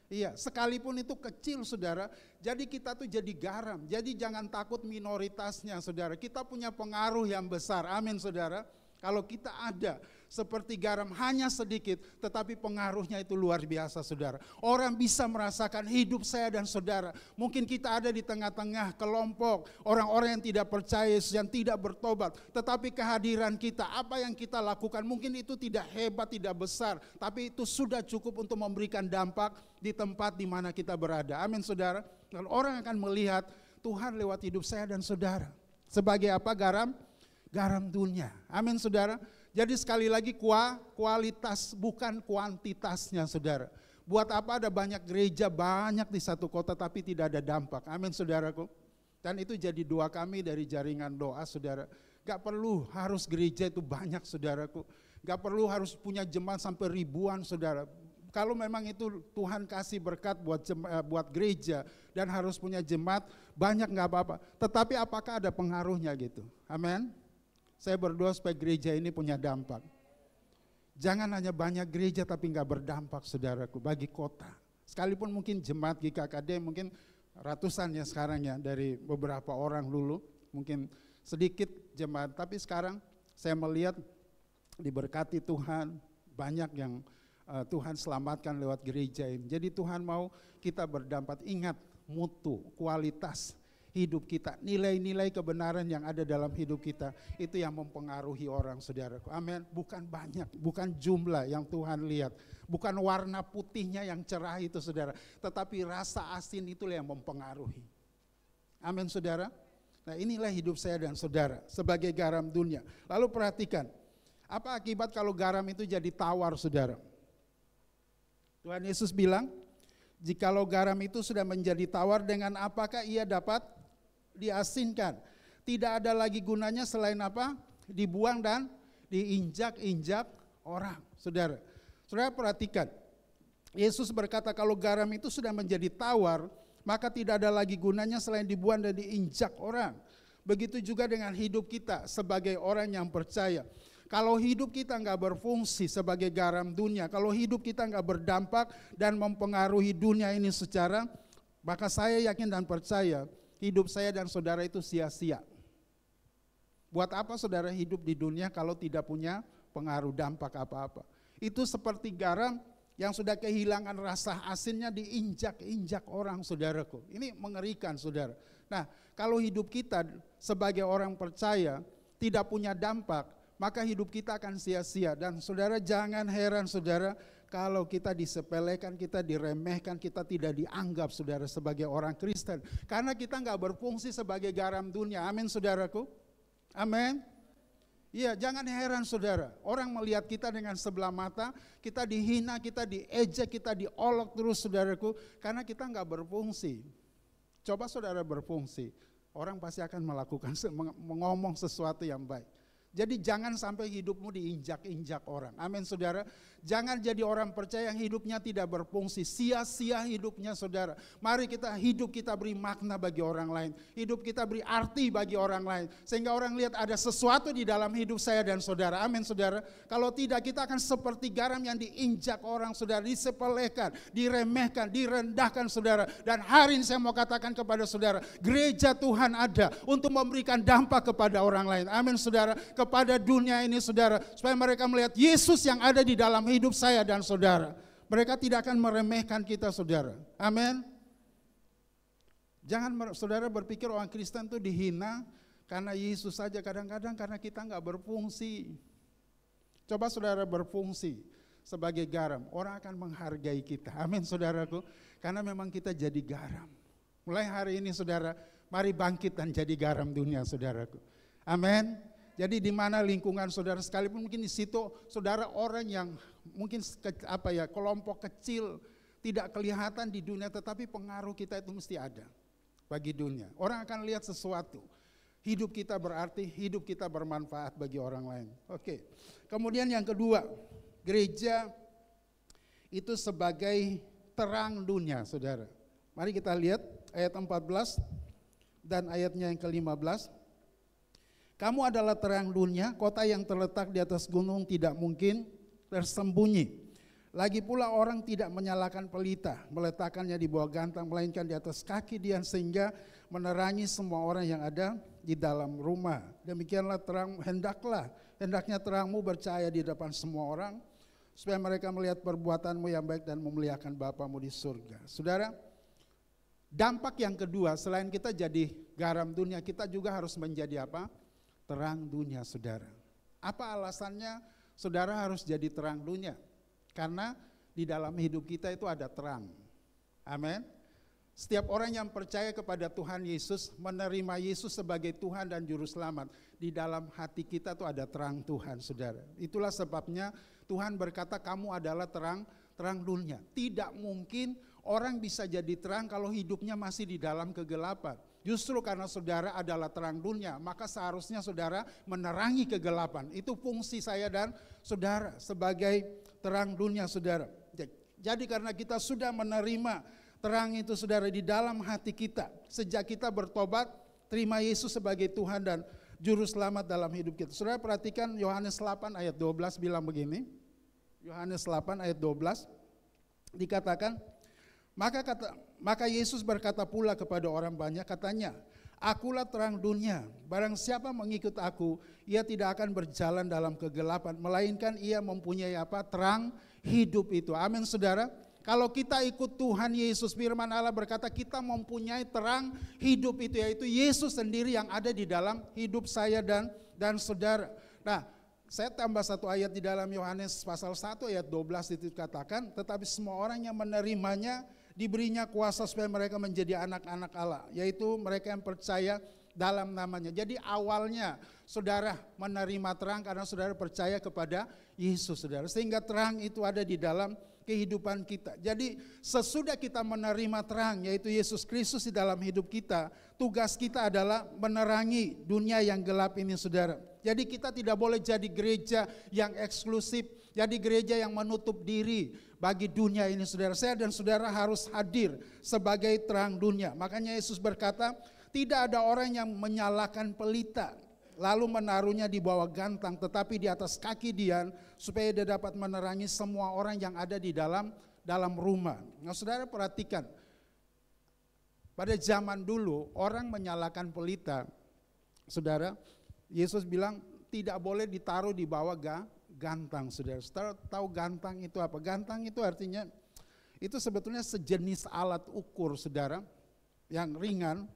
Iya, sekalipun itu kecil saudara, jadi kita tuh jadi garam. Jadi jangan takut minoritasnya saudara. Kita punya pengaruh yang besar. Amin saudara. Kalau kita ada seperti garam hanya sedikit, tetapi pengaruhnya itu luar biasa saudara. Orang bisa merasakan hidup saya dan saudara. Mungkin kita ada di tengah-tengah kelompok orang-orang yang tidak percaya, yang tidak bertobat. Tetapi kehadiran kita, apa yang kita lakukan mungkin itu tidak hebat, tidak besar. Tapi itu sudah cukup untuk memberikan dampak di tempat di mana kita berada. Amin saudara. Dan orang akan melihat Tuhan lewat hidup saya dan saudara. Sebagai apa? Garam dunia. Amin saudara. Jadi sekali lagi kualitas bukan kuantitasnya saudara. Buat apa ada banyak gereja banyak di satu kota tapi tidak ada dampak. Amin saudaraku. Dan itu jadi doa kami dari jaringan doa saudara. Gak perlu harus gereja itu banyak saudaraku. Gak perlu harus punya jemaat sampai ribuan saudara. Kalau memang itu Tuhan kasih berkat buat gereja dan harus punya jemaat banyak gak apa-apa. Tetapi apakah ada pengaruhnya gitu. Amin. Saya berdoa supaya gereja ini punya dampak. Jangan hanya banyak gereja tapi enggak berdampak saudaraku bagi kota. Sekalipun mungkin jemaat GKKD mungkin ratusan ya sekarang ya dari beberapa orang dulu. Mungkin sedikit jemaat tapi sekarang saya melihat diberkati Tuhan. Banyak yang Tuhan selamatkan lewat gereja ini. Jadi Tuhan mau kita berdampak. Ingat mutu, kualitas hidup kita, nilai-nilai kebenaran yang ada dalam hidup kita, itu yang mempengaruhi orang saudaraku. Amin. Bukan banyak, bukan jumlah yang Tuhan lihat, bukan warna putihnya yang cerah itu saudara, tetapi rasa asin itulah yang mempengaruhi. Amin saudara. Nah inilah hidup saya dan saudara sebagai garam dunia. Lalu perhatikan, apa akibat kalau garam itu jadi tawar saudara? Tuhan Yesus bilang, jikalau garam itu sudah menjadi tawar, dengan apakah ia dapat diasinkan? Tidak ada lagi gunanya selain apa? Dibuang dan diinjak-injak orang. Saudara, saudara perhatikan. Yesus berkata kalau garam itu sudah menjadi tawar, maka tidak ada lagi gunanya selain dibuang dan diinjak orang. Begitu juga dengan hidup kita sebagai orang yang percaya. Kalau hidup kita enggak berfungsi sebagai garam dunia, kalau hidup kita enggak berdampak dan mempengaruhi dunia ini secara, maka saya yakin dan percaya hidup saya dan saudara itu sia-sia. Buat apa saudara hidup di dunia kalau tidak punya pengaruh dampak apa-apa? Itu seperti garam yang sudah kehilangan rasa asinnya diinjak-injak orang saudaraku. Ini mengerikan saudara. Nah kalau hidup kita sebagai orang percaya tidak punya dampak, maka hidup kita akan sia-sia. Dan saudara jangan heran saudara kalau kita disepelekan, kita diremehkan, kita tidak dianggap saudara sebagai orang Kristen. Karena kita nggak berfungsi sebagai garam dunia. Amin saudaraku. Amin. Iya, jangan heran saudara, orang melihat kita dengan sebelah mata, kita dihina, kita diejek, kita diolok terus saudaraku, karena kita nggak berfungsi. Coba saudara berfungsi, orang pasti akan melakukan, ngomong sesuatu yang baik. Jadi jangan sampai hidupmu diinjak-injak orang. Amin saudara. Jangan jadi orang percaya yang hidupnya tidak berfungsi. Sia-sia hidupnya saudara. Mari hidup kita beri makna bagi orang lain. Hidup kita beri arti bagi orang lain. Sehingga orang lihat ada sesuatu di dalam hidup saya dan saudara. Amin saudara. Kalau tidak kita akan seperti garam yang diinjak orang saudara. Disepelekan, diremehkan, direndahkan saudara. Dan hari ini saya mau katakan kepada saudara. Gereja Tuhan ada untuk memberikan dampak kepada orang lain. Amin saudara. Kepada dunia ini saudara, supaya mereka melihat Yesus yang ada di dalam hidup saya dan saudara. Mereka tidak akan meremehkan kita saudara. Amin. Jangan saudara berpikir orang Kristen itu dihina karena Yesus saja, kadang-kadang karena kita nggak berfungsi. Coba saudara berfungsi sebagai garam, orang akan menghargai kita. Amin saudaraku, karena memang kita jadi garam. Mulai hari ini saudara, mari bangkit dan jadi garam dunia saudaraku. Amin. Jadi di mana lingkungan saudara, sekalipun mungkin di situ saudara orang yang mungkin kelompok kecil tidak kelihatan di dunia, tetapi pengaruh kita itu mesti ada bagi dunia. Orang akan lihat sesuatu. Hidup kita berarti, hidup kita bermanfaat bagi orang lain. Oke. Kemudian yang kedua, gereja itu sebagai terang dunia, saudara. Mari kita lihat ayat 14 dan ayatnya yang ke-15. Kamu adalah terang dunia, kota yang terletak di atas gunung tidak mungkin tersembunyi. Lagi pula orang tidak menyalakan pelita, meletakkannya di bawah gantang, melainkan di atas kaki dia sehingga menerangi semua orang yang ada di dalam rumah. Demikianlah terang, hendaknya terangmu bercahaya di depan semua orang, supaya mereka melihat perbuatanmu yang baik dan memuliakan Bapamu di surga. Saudara, dampak yang kedua selain kita jadi garam dunia, kita juga harus menjadi apa? Terang dunia saudara. Apa alasannya saudara harus jadi terang dunia? Karena di dalam hidup kita itu ada terang. Amin. Setiap orang yang percaya kepada Tuhan Yesus, menerima Yesus sebagai Tuhan dan Juru Selamat, di dalam hati kita itu ada terang Tuhan saudara. Itulah sebabnya Tuhan berkata kamu adalah terang dunia. Tidak mungkin orang bisa jadi terang kalau hidupnya masih di dalam kegelapan. Justru karena saudara adalah terang dunia, maka seharusnya saudara menerangi kegelapan. Itu fungsi saya dan saudara sebagai terang dunia saudara. Jadi karena kita sudah menerima terang itu saudara di dalam hati kita. Sejak kita bertobat, terima Yesus sebagai Tuhan dan Juru Selamat dalam hidup kita. Saudara perhatikan Yohanes 8 ayat 12 bilang begini. Yohanes 8 ayat 12 dikatakan, Maka Yesus berkata pula kepada orang banyak, katanya, akulah terang dunia, barang siapa mengikut aku, ia tidak akan berjalan dalam kegelapan, melainkan ia mempunyai apa? Terang hidup itu. Amin saudara. Kalau kita ikut Tuhan Yesus, firman Allah berkata kita mempunyai terang hidup itu, yaitu Yesus sendiri yang ada di dalam hidup saya dan saudara. Nah, saya tambah satu ayat di dalam Yohanes pasal 1 ayat 12 itu dikatakan, tetapi semua orang yang menerimanya diberinya kuasa supaya mereka menjadi anak-anak Allah, yaitu mereka yang percaya dalam namanya. Jadi awalnya saudara menerima terang karena saudara percaya kepada Yesus saudara, sehingga terang itu ada di dalam kehidupan kita. Jadi sesudah kita menerima terang yaitu Yesus Kristus di dalam hidup kita, tugas kita adalah menerangi dunia yang gelap ini saudara. Jadi kita tidak boleh jadi gereja yang eksklusif, jadi gereja yang menutup diri bagi dunia ini saudara. Saya dan saudara harus hadir sebagai terang dunia. Makanya Yesus berkata, tidak ada orang yang menyalakan pelita lalu menaruhnya di bawah gantang, tetapi di atas kaki dia, supaya dia dapat menerangi semua orang yang ada di dalam rumah. Nah saudara perhatikan, pada zaman dulu orang menyalakan pelita, saudara, Yesus bilang tidak boleh ditaruh di bawah gantang saudara. Saudara tahu gantang itu apa? Gantang itu artinya, itu sebetulnya sejenis alat ukur saudara, yang ringan,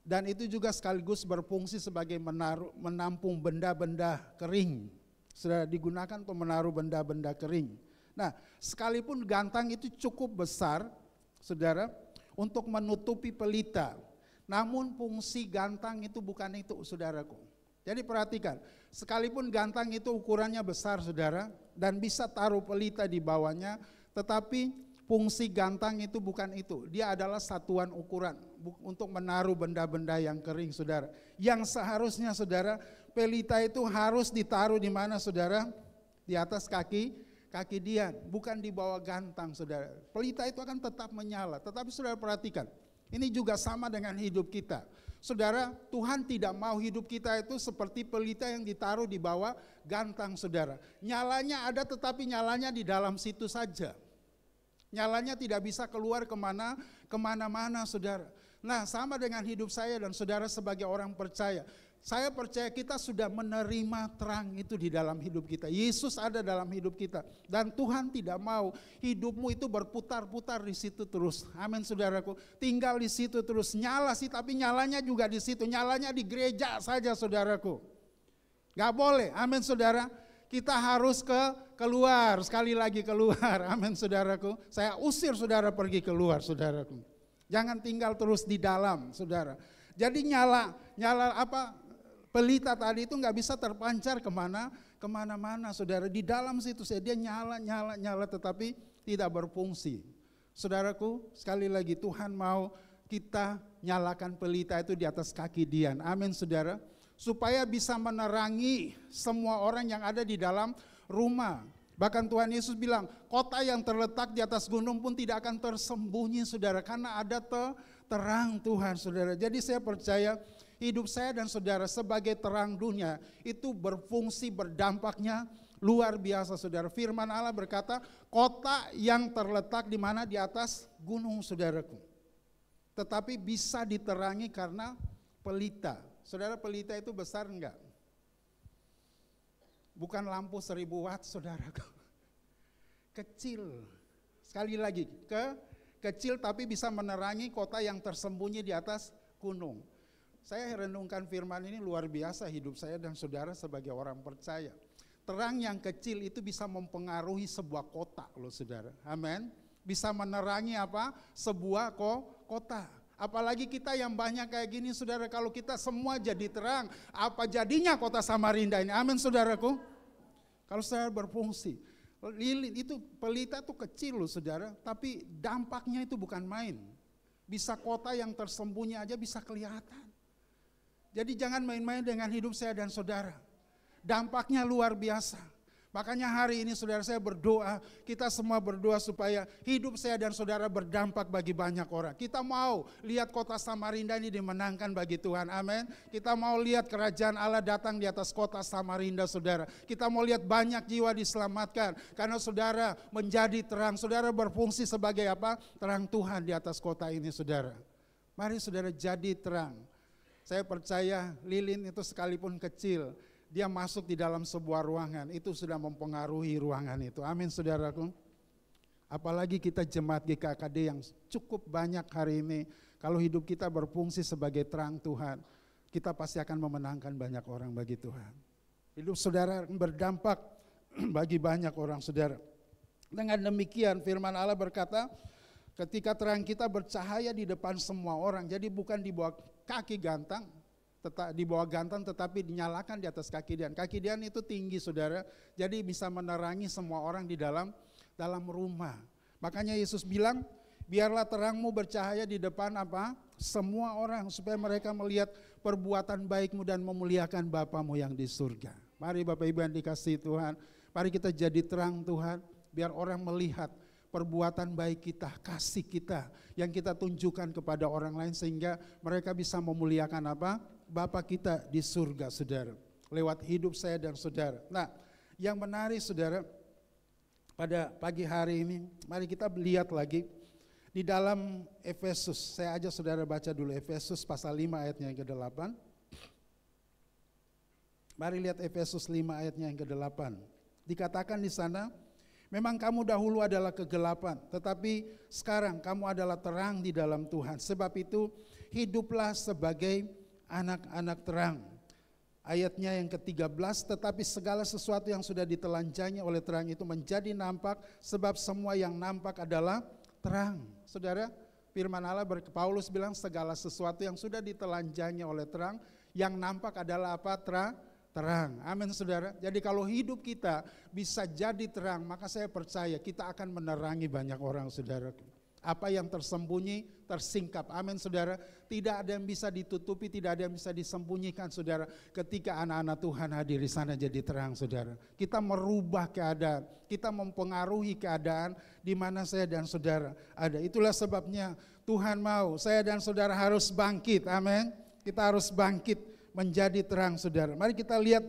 dan itu juga sekaligus berfungsi sebagai menampung benda-benda kering. Sudah digunakan untuk menaruh benda-benda kering. Nah, sekalipun gantang itu cukup besar, saudara, untuk menutupi pelita. Namun fungsi gantang itu bukan itu, saudaraku. Jadi perhatikan, sekalipun gantang itu ukurannya besar, saudara, dan bisa taruh pelita di bawahnya, tetapi fungsi gantang itu bukan itu. Dia adalah satuan ukuran untuk menaruh benda-benda yang kering, saudara. Yang seharusnya, saudara, pelita itu harus ditaruh di mana, saudara? Di atas kaki Dian, bukan di bawah gantang, saudara. Pelita itu akan tetap menyala. Tetapi saudara perhatikan, ini juga sama dengan hidup kita. Saudara, Tuhan tidak mau hidup kita itu seperti pelita yang ditaruh di bawah gantang, saudara. Nyalanya ada, tetapi nyalanya di dalam situ saja. Nyalanya tidak bisa keluar kemana-mana, saudara. Nah, sama dengan hidup saya dan saudara sebagai orang percaya. Saya percaya kita sudah menerima terang itu di dalam hidup kita. Yesus ada dalam hidup kita. Dan Tuhan tidak mau hidupmu itu berputar-putar di situ terus. Amin, saudaraku. Tinggal di situ terus. Nyala sih, tapi nyalanya juga di situ. Nyalanya di gereja saja, saudaraku. Gak boleh. Amin, saudara. Kita harus keluar. Sekali lagi keluar. Amin, saudaraku. Saya usir saudara pergi keluar, saudaraku. Jangan tinggal terus di dalam, saudara. Jadi nyala apa? Pelita tadi itu nggak bisa terpancar kemana-mana, saudara. Di dalam situ saja dia nyala, tetapi tidak berfungsi. Saudaraku, sekali lagi Tuhan mau kita nyalakan pelita itu di atas kaki Dian. Amin, saudara. Supaya bisa menerangi semua orang yang ada di dalam rumah. Bahkan Tuhan Yesus bilang, kota yang terletak di atas gunung pun tidak akan tersembunyi, saudara. Karena ada terang Tuhan, saudara. Jadi saya percaya hidup saya dan saudara sebagai terang dunia itu berfungsi, berdampaknya luar biasa, saudara. Firman Allah berkata, kota yang terletak di mana? Di atas gunung, saudaraku. Tetapi bisa diterangi karena pelita. Saudara, pelita itu besar enggak? Bukan lampu 1000 watt, saudaraku. Kecil. Sekali lagi, kecil tapi bisa menerangi kota yang tersembunyi di atas gunung. Saya renungkan firman ini luar biasa hidup saya dan saudara sebagai orang percaya. Terang yang kecil itu bisa mempengaruhi sebuah kota loh, saudara. Amin. Bisa menerangi apa? Sebuah kota. Apalagi kita yang banyak kayak gini, saudara. Kalau kita semua jadi terang, apa jadinya kota Samarinda ini? Amin, saudaraku. Kalau saudara berfungsi. Lilin itu, pelita itu kecil loh, saudara. Tapi dampaknya itu bukan main. Bisa kota yang tersembunyi aja bisa kelihatan. Jadi jangan main-main dengan hidup saya dan saudara. Dampaknya luar biasa. Makanya hari ini saudara saya berdoa, kita semua berdoa supaya hidup saya dan saudara berdampak bagi banyak orang. Kita mau lihat kota Samarinda ini dimenangkan bagi Tuhan, amin. Kita mau lihat kerajaan Allah datang di atas kota Samarinda, saudara. Kita mau lihat banyak jiwa diselamatkan, karena saudara menjadi terang, saudara berfungsi sebagai apa? Terang Tuhan di atas kota ini, saudara. Mari saudara jadi terang. Saya percaya lilin itu sekalipun kecil, dia masuk di dalam sebuah ruangan, itu sudah mempengaruhi ruangan itu. Amin, saudaraku. Apalagi kita jemaat GKKD yang cukup banyak hari ini, kalau hidup kita berfungsi sebagai terang Tuhan, kita pasti akan memenangkan banyak orang bagi Tuhan. Hidup saudara berdampak bagi banyak orang, saudara. Dengan demikian firman Allah berkata, ketika terang kita bercahaya di depan semua orang, jadi bukan di bawah kaki gantang, di bawah gantang tetapi dinyalakan di atas kaki Dian. Kaki Dian itu tinggi, saudara, jadi bisa menerangi semua orang di dalam rumah. Makanya Yesus bilang, biarlah terangmu bercahaya di depan apa? Semua orang, supaya mereka melihat perbuatan baikmu dan memuliakan Bapamu yang di surga. Mari Bapak Ibu yang dikasihi Tuhan, mari kita jadi terang Tuhan, biar orang melihat perbuatan baik kita, kasih kita yang kita tunjukkan kepada orang lain, sehingga mereka bisa memuliakan apa? Bapa kita di surga, saudara, lewat hidup saya dan saudara. Nah, yang menarik, saudara, pada pagi hari ini, mari kita lihat lagi di dalam Efesus. Saya ajak saudara baca dulu Efesus pasal 5 ayatnya yang ke-8. Mari lihat Efesus 5 ayatnya yang ke-8. Dikatakan di sana, memang kamu dahulu adalah kegelapan, tetapi sekarang kamu adalah terang di dalam Tuhan. Sebab itu hiduplah sebagai anak-anak terang. ayatnya yang ke-13, tetapi segala sesuatu yang sudah ditelanjangi oleh terang itu menjadi nampak, sebab semua yang nampak adalah terang. Saudara, firman Allah Paulus bilang segala sesuatu yang sudah ditelanjangi oleh terang, yang nampak adalah apa? Terang. Amin saudara. Jadi kalau hidup kita bisa jadi terang, maka saya percaya kita akan menerangi banyak orang saudara. Apa yang tersembunyi tersingkap. Amin saudara. Tidak ada yang bisa ditutupi, tidak ada yang bisa disembunyikan saudara. Ketika anak-anak Tuhan hadir di sana jadi terang saudara. Kita merubah keadaan, kita mempengaruhi keadaan di mana saya dan saudara ada. Itulah sebabnya Tuhan mau saya dan saudara harus bangkit. Amin. Kita harus bangkit menjadi terang saudara. Mari kita lihat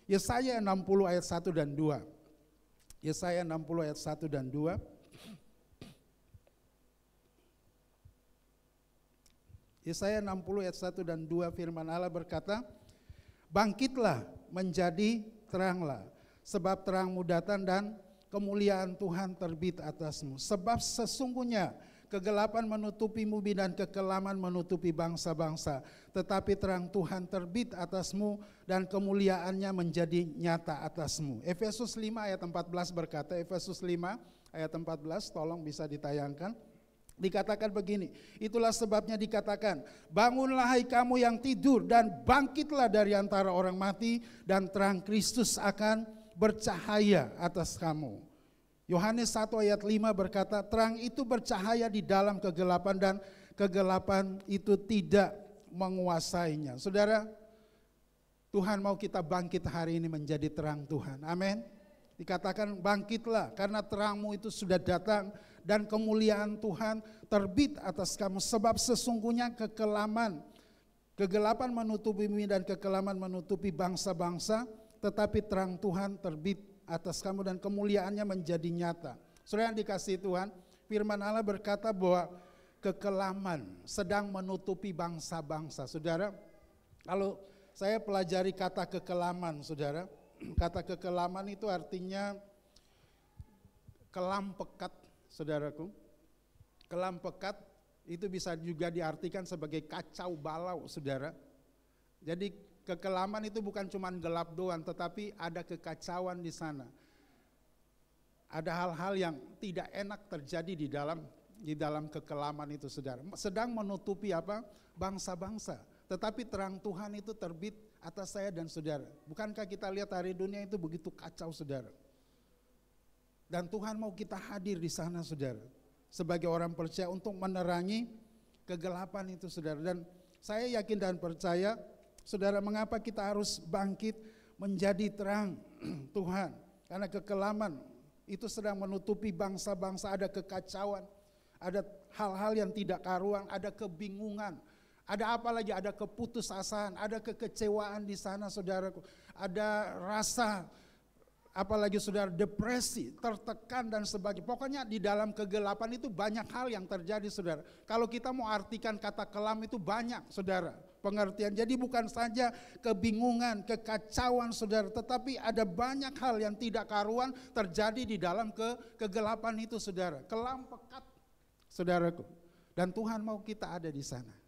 Yesaya 60 ayat 1 dan 2. Yesaya 60 ayat 1 dan 2. Yesaya 60 ayat 1 dan 2 firman Allah berkata, bangkitlah menjadi teranglah, sebab terangmu datang dan kemuliaan Tuhan terbit atasmu. Sebab sesungguhnya kegelapan menutupi bumi dan kekelaman menutupi bangsa-bangsa, tetapi terang Tuhan terbit atasmu dan kemuliaannya menjadi nyata atasmu. Efesus 5 ayat 14 berkata, Efesus 5 ayat 14, tolong bisa ditayangkan. Dikatakan begini, itulah sebabnya dikatakan, bangunlah hai kamu yang tidur dan bangkitlah dari antara orang mati dan terang Kristus akan bercahaya atas kamu. Yohanes 1 ayat 5 berkata, terang itu bercahaya di dalam kegelapan dan kegelapan itu tidak menguasainya. Saudara, Tuhan mau kita bangkit hari ini menjadi terang Tuhan. Amin. Dikatakan bangkitlah karena terangmu itu sudah datang dan kemuliaan Tuhan terbit atas kamu. Sebab sesungguhnya kegelapan menutupi bumi dan kekelaman menutupi bangsa-bangsa, tetapi terang Tuhan terbit atas kamu dan kemuliaannya menjadi nyata. Saudara yang dikasihi Tuhan, firman Allah berkata bahwa kekelaman sedang menutupi bangsa-bangsa. Saudara, kalau saya pelajari kata kekelaman, saudara, kata kekelaman itu artinya kelam pekat, saudaraku. Kelam pekat itu bisa juga diartikan sebagai kacau balau, saudara. Jadi kekelaman itu bukan cuma gelap doang, tetapi ada kekacauan di sana. Ada hal-hal yang tidak enak terjadi di dalam kekelaman itu, saudara. Sedang menutupi apa? Bangsa-bangsa. Tetapi terang Tuhan itu terbit atas saya dan saudara. Bukankah kita lihat hari dunia itu begitu kacau, saudara? Dan Tuhan mau kita hadir di sana, saudara. Sebagai orang percaya untuk menerangi kegelapan itu, saudara. Dan saya yakin dan percaya, saudara, mengapa kita harus bangkit menjadi terang Tuhan? Karena kekelaman itu sedang menutupi bangsa-bangsa, ada kekacauan, ada hal-hal yang tidak karuan, ada kebingungan. Ada apa lagi? Ada keputusasaan, ada kekecewaan di sana, saudaraku. Ada rasa, apalagi saudara, depresi, tertekan dan sebagainya. Pokoknya di dalam kegelapan itu banyak hal yang terjadi, saudara. Kalau kita mau artikan kata kelam itu banyak, saudara, pengertian. Jadi bukan saja kebingungan, kekacauan, saudara, tetapi ada banyak hal yang tidak karuan terjadi di dalam kegelapan itu, saudara. Kelam pekat, saudaraku. Dan Tuhan mau kita ada di sana.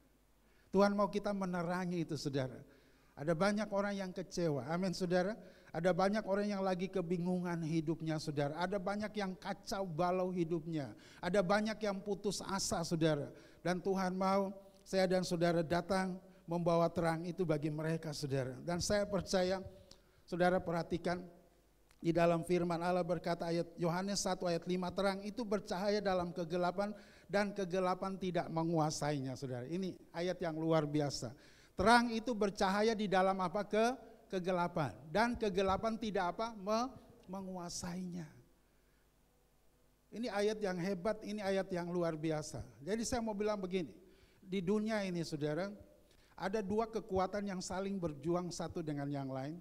Tuhan mau kita menerangi itu, saudara. Ada banyak orang yang kecewa, amin saudara. Ada banyak orang yang lagi kebingungan hidupnya, saudara. Ada banyak yang kacau balau hidupnya. Ada banyak yang putus asa, saudara. Dan Tuhan mau saya dan saudara datang membawa terang itu bagi mereka, saudara. Dan saya percaya, saudara perhatikan di dalam firman Allah berkata ayat Yohanes 1 ayat 5, terang itu bercahaya dalam kegelapan dan kegelapan tidak menguasainya, saudara. Ini ayat yang luar biasa. Terang itu bercahaya di dalam apa? Kegelapan. Dan kegelapan tidak apa? Menguasainya. Ini ayat yang hebat, ini ayat yang luar biasa. Jadi saya mau bilang begini, di dunia ini, saudara, ada dua kekuatan yang saling berjuang satu dengan yang lain.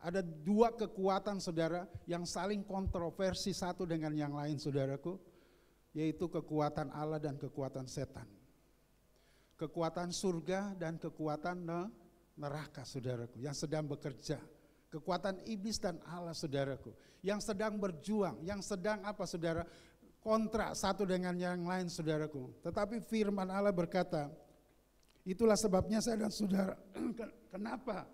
Ada dua kekuatan, saudara, yang saling kontroversi satu dengan yang lain, saudaraku. Yaitu kekuatan Allah dan kekuatan setan. Kekuatan surga dan kekuatan neraka, saudaraku, yang sedang bekerja. Kekuatan iblis dan Allah, saudaraku, yang sedang berjuang, yang sedang apa, saudara, kontra satu dengan yang lain, saudaraku. Tetapi firman Allah berkata, itulah sebabnya saya dan saudara, kenapa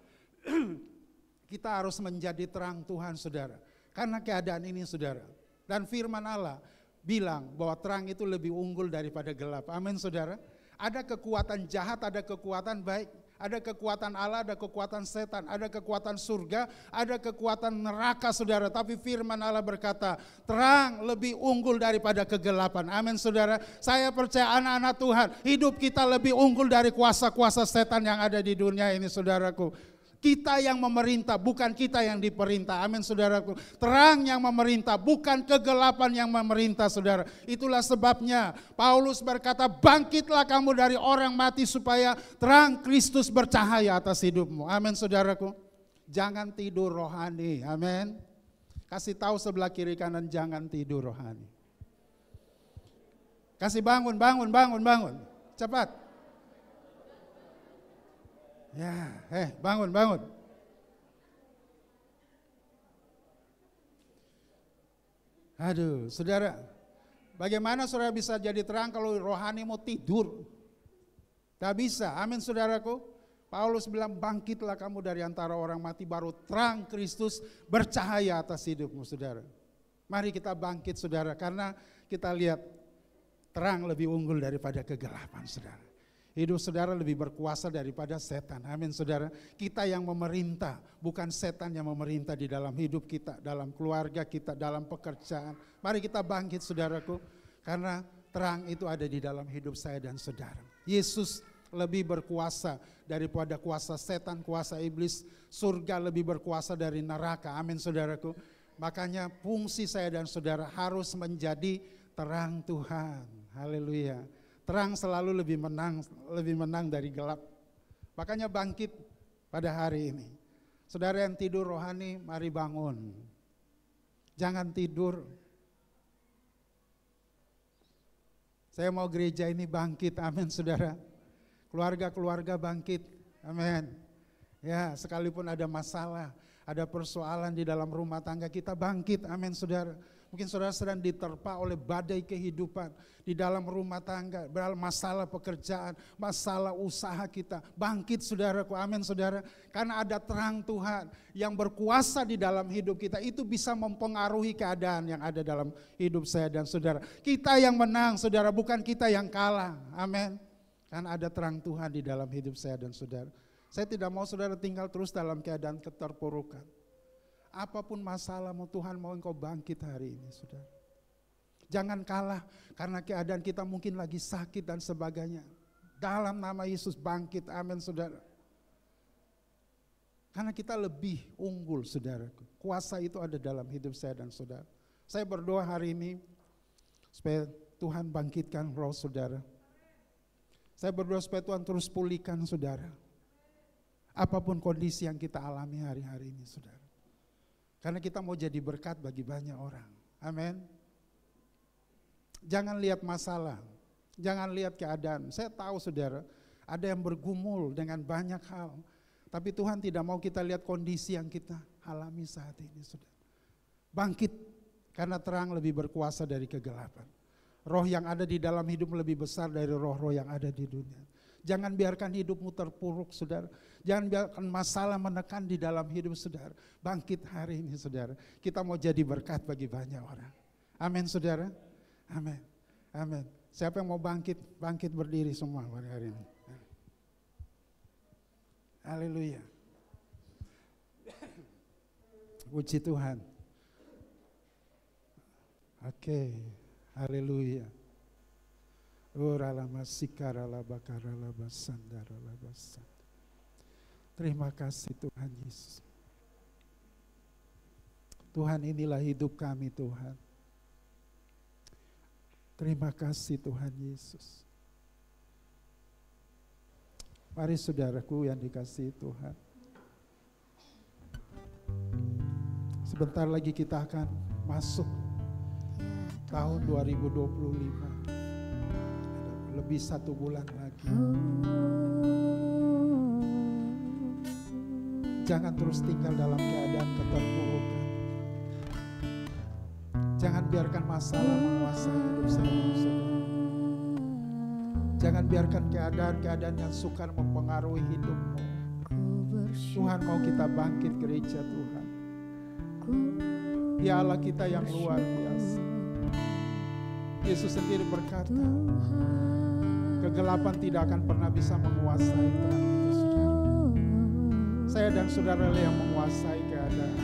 Kita harus menjadi terang Tuhan, saudara. Karena keadaan ini, saudara. Dan firman Allah bilang bahwa terang itu lebih unggul daripada gelap. Amin, saudara. Ada kekuatan jahat, ada kekuatan baik. Ada kekuatan Allah, ada kekuatan setan, ada kekuatan surga, ada kekuatan neraka, saudara. Tapi firman Allah berkata, terang lebih unggul daripada kegelapan. Amin, saudara. Saya percaya anak-anak Tuhan, hidup kita lebih unggul dari kuasa-kuasa setan yang ada di dunia ini, saudaraku. Kita yang memerintah, bukan kita yang diperintah. Amin, saudaraku. Terang yang memerintah, bukan kegelapan yang memerintah, saudara. Itulah sebabnya Paulus berkata, bangkitlah kamu dari orang mati supaya terang Kristus bercahaya atas hidupmu. Amin, saudaraku. Jangan tidur rohani. Amin. Kasih tahu sebelah kiri kanan, jangan tidur rohani. Kasih bangun. Cepat. Ya, bangun. Aduh, saudara, bagaimana saudara bisa jadi terang kalau rohani mau tidur? Tak bisa, amin, saudaraku. Paulus bilang, bangkitlah kamu dari antara orang mati, baru terang Kristus bercahaya atas hidupmu, saudara. Mari kita bangkit, saudara, karena kita lihat terang lebih unggul daripada kegelapan, saudara. Hidup saudara lebih berkuasa daripada setan. Amin, saudara. Kita yang memerintah, bukan setan yang memerintah di dalam hidup kita, dalam keluarga kita, dalam pekerjaan. Mari kita bangkit, saudaraku, karena terang itu ada di dalam hidup saya dan saudara. Yesus lebih berkuasa daripada kuasa setan, kuasa iblis. Surga lebih berkuasa dari neraka. Amin, saudaraku. Makanya fungsi saya dan saudara harus menjadi terang Tuhan. Haleluya. Terang selalu lebih menang dari gelap. Makanya bangkit pada hari ini. Saudara yang tidur rohani, mari bangun. Jangan tidur. Saya mau gereja ini bangkit, amin, saudara. Keluarga-keluarga bangkit, amin. Ya, sekalipun ada masalah, ada persoalan di dalam rumah tangga kita, bangkit, amin, saudara. Mungkin saudara sedang diterpa oleh badai kehidupan di dalam rumah tangga, masalah pekerjaan, masalah usaha kita. Bangkit, saudaraku, amin, saudara. Karena ada terang Tuhan yang berkuasa di dalam hidup kita. Itu bisa mempengaruhi keadaan yang ada dalam hidup saya dan saudara. Kita yang menang, saudara, bukan kita yang kalah, amin. Karena ada terang Tuhan di dalam hidup saya dan saudara. Saya tidak mau saudara tinggal terus dalam keadaan keterpurukan. Apapun masalahmu, Tuhan mau engkau bangkit hari ini, saudara. Jangan kalah karena keadaan kita mungkin lagi sakit dan sebagainya. Dalam nama Yesus bangkit, amin, saudara. Karena kita lebih unggul, saudara. Kuasa itu ada dalam hidup saya dan saudara. Saya berdoa hari ini supaya Tuhan bangkitkan roh saudara. Saya berdoa supaya Tuhan terus pulihkan saudara. Apapun kondisi yang kita alami hari-hari ini, saudara. Karena kita mau jadi berkat bagi banyak orang. Amin. Jangan lihat masalah. Jangan lihat keadaan. Saya tahu saudara, ada yang bergumul dengan banyak hal. Tapi Tuhan tidak mau kita lihat kondisi yang kita alami saat ini, saudara. Bangkit, karena terang lebih berkuasa dari kegelapan. Roh yang ada di dalam hidup lebih besar dari roh-roh yang ada di dunia. Jangan biarkan hidupmu terpuruk, saudara. Jangan biarkan masalah menekan di dalam hidup saudara. Bangkit hari ini, saudara. Kita mau jadi berkat bagi banyak orang. Amin, saudara. Amin. Amin. Siapa yang mau bangkit? Bangkit berdiri semua hari ini. Haleluya. Puji Tuhan. Oke. Haleluya. Terima kasih Tuhan Yesus. Tuhan, inilah hidup kami, Tuhan. Terima kasih Tuhan Yesus. Mari saudaraku yang dikasihi Tuhan. Sebentar lagi kita akan masuk tahun 2025. Lebih 1 bulan lagi. Jangan terus tinggal dalam keadaan keterpurukan. Jangan biarkan masalah menguasai hidup saudara. Jangan biarkan keadaan-keadaan yang sukar mempengaruhi hidupmu. Tuhan mau kita bangkit gereja Tuhan. Dia Allah kita yang luar biasa. Yesus sendiri berkata, kegelapan tidak akan pernah bisa menguasai terang itu, saudara. Saya dan saudara yang menguasai keadaan.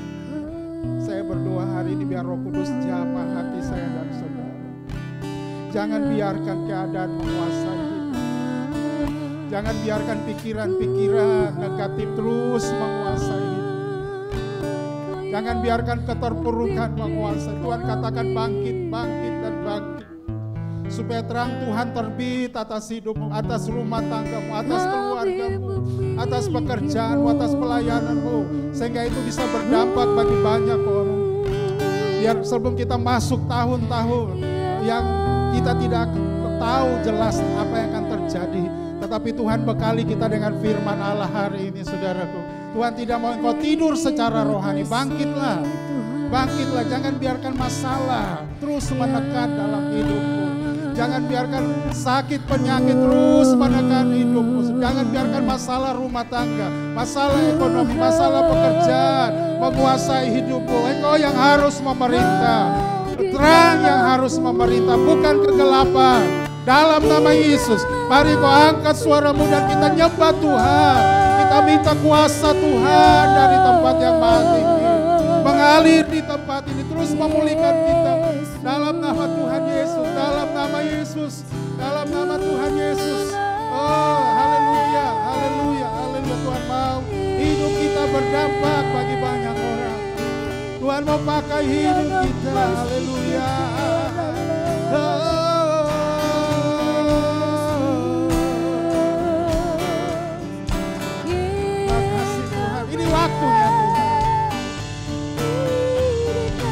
Saya berdoa hari ini biar Roh Kudus jamah hati saya dan saudara. Jangan biarkan keadaan menguasai hidup. Jangan biarkan pikiran-pikiran negatif terus menguasai hidup. Jangan biarkan keterpurukan menguasai. Tuhan katakan bangkit, bangkit dan bangkit. Supaya terang Tuhan terbit atas hidupmu, atas rumah tanggamu, atas keluargamu, atas pekerjaanmu, atas pelayananmu. Sehingga itu bisa berdampak bagi banyak orang. Biar sebelum kita masuk tahun-tahun yang kita tidak tahu jelas apa yang akan terjadi. Tetapi Tuhan bekali kita dengan firman Allah hari ini, saudaraku. Tuhan tidak mau engkau tidur secara rohani. Bangkitlah, bangkitlah. Jangan biarkan masalah terus menekan dalam hidupmu. Jangan biarkan sakit penyakit terus menekan hidupmu. Jangan biarkan masalah rumah tangga, masalah ekonomi, masalah pekerjaan menguasai hidupmu. Engkau yang harus memerintah. Terang yang harus memerintah, bukan kegelapan. Dalam nama Yesus, mari kau angkat suaramu dan kita nyembah Tuhan. Kita minta kuasa Tuhan dari tempat yang maha tinggi. Mengalir di tempat ini, terus memulihkan kita. Dalam nama Tuhan Yesus, dalam nama Yesus, dalam nama Tuhan Yesus. Oh, haleluya, haleluya, haleluya. Tuhan mau hidup kita berdampak bagi banyak orang. Tuhan mau pakai hidup kita, haleluya. Makasih Tuhan, ini waktunya Tuhan.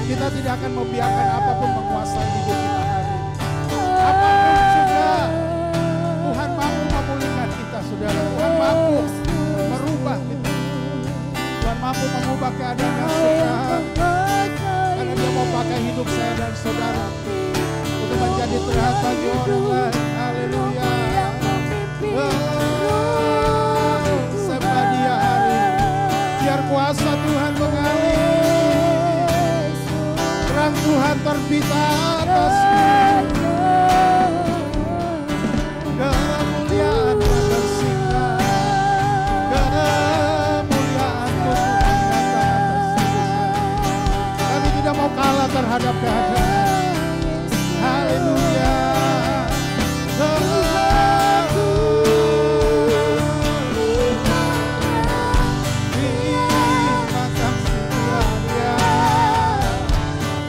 Kita tidak akan membiarkan apapun menguasai hidup kita hari ini. Apapun sudah, Tuhan mampu memulihkan kita, saudara. Tuhan mampu merubah kita. Tuhan mampu mengubah keadaan yang sudah. Karena Dia mau pakai hidup saya dan saudara untuk menjadi terang bagi orang lain. Haleluya. Sembah Dia hari ini. Biar kuasa Tuhan mengalir. Terang Tuhan terbit atasmu. Kemuliaan Tuhan bersinar. Kemuliaan Tuhan datang atas hidup. Kami tidak mau kalah terhadap keadaan. Haleluya.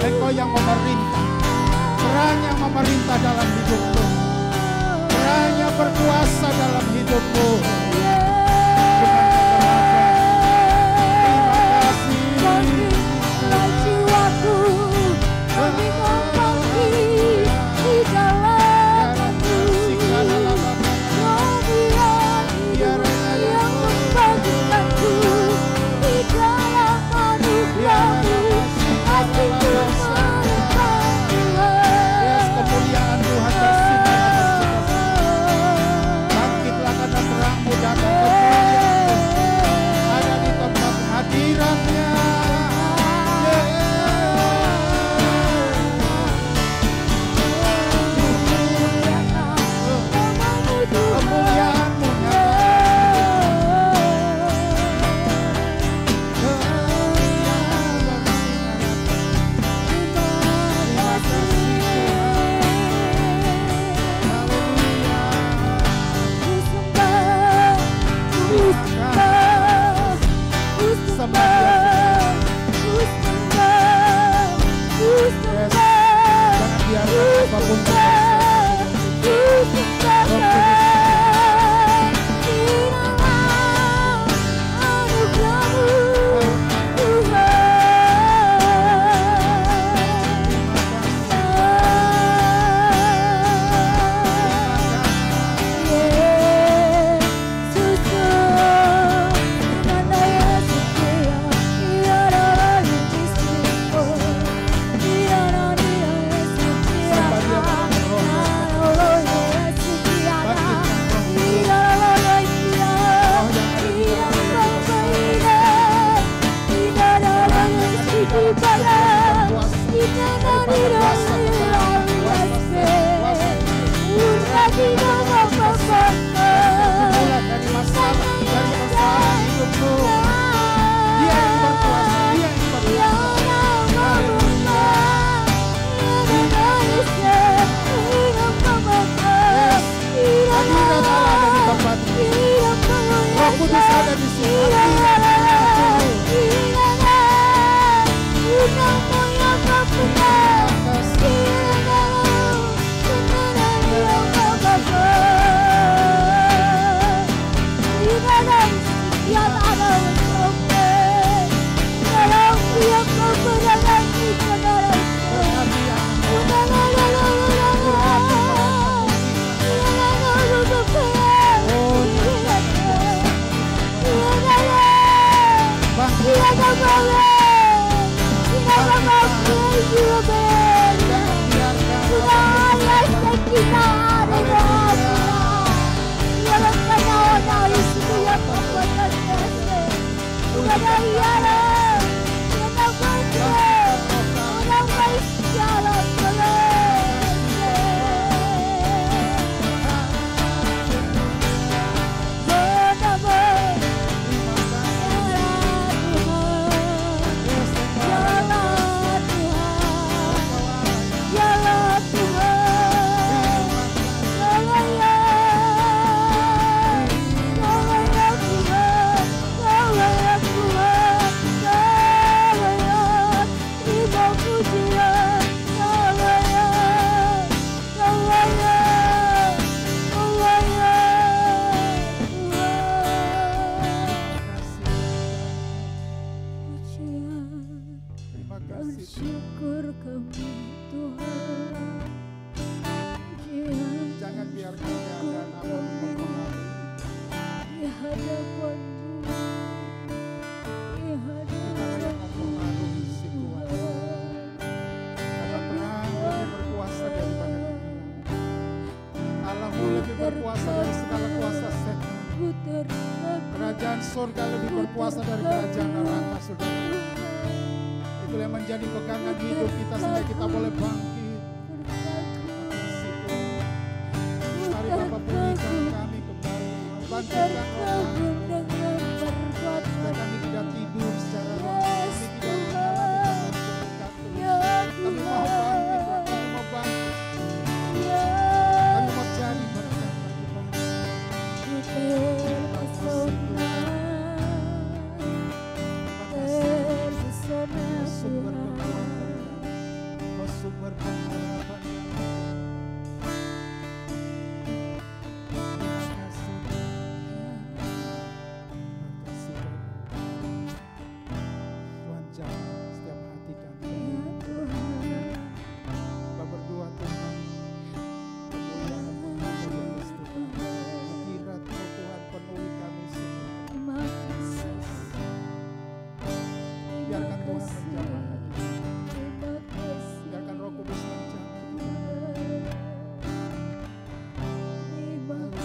Engkau yang memerintah, terang yang memerintah dalam hidupmu, terang yang berkuasa dalam hidupmu. Terima kasih. Jiwaku lebih membangkit di dalam hatiku. Kemuliaan yang membangkitkanku di dalam anugerah-Mu. Kemuliaan Tuhan bersinar atas kita. Bangkitlah karena terang-Mu Kerajaan surga lebih berkuasa dari kerajaan neraka, saudara. Itulah yang menjadi pegangan hidup kita sehingga kita boleh bangkit. Mari Bapa pulihkan kami kembali, bangkitkan kami, supaya kami tidak tidur secara rohani, kami tidak mengalami kami mau bangkit, kami mau bangkit, kami mau cari berkat sumber pengharapan. Tuhan jamah setiap hati kami. Kita berdoa Tuhan, kemuliaan mengalir di atas Tuhan. Hadirat Tuhan penuhi kami semua. Biarkan Tuhan menjamah hati kami. Biarkan Roh Kudus menjamah. Tuhan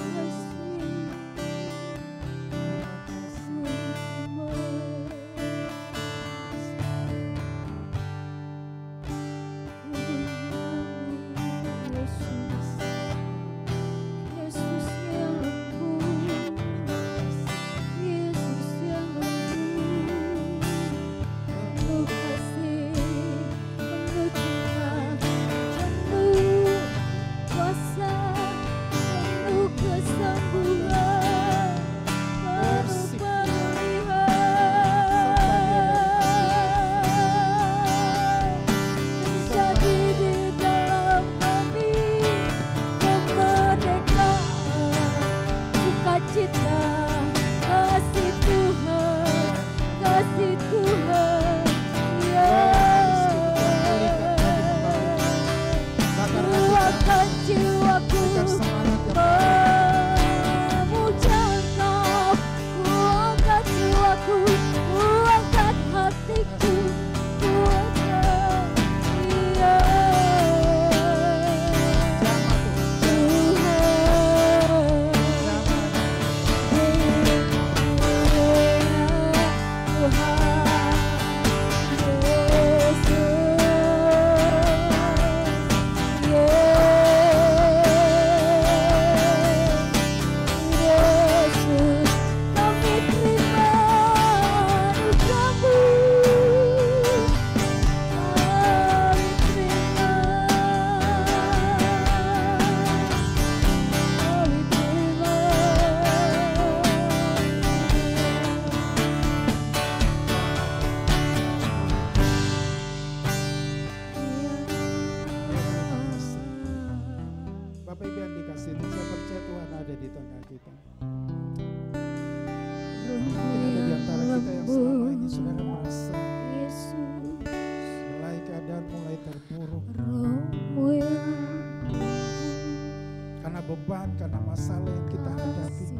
beban, karena masalah yang kita hadapi.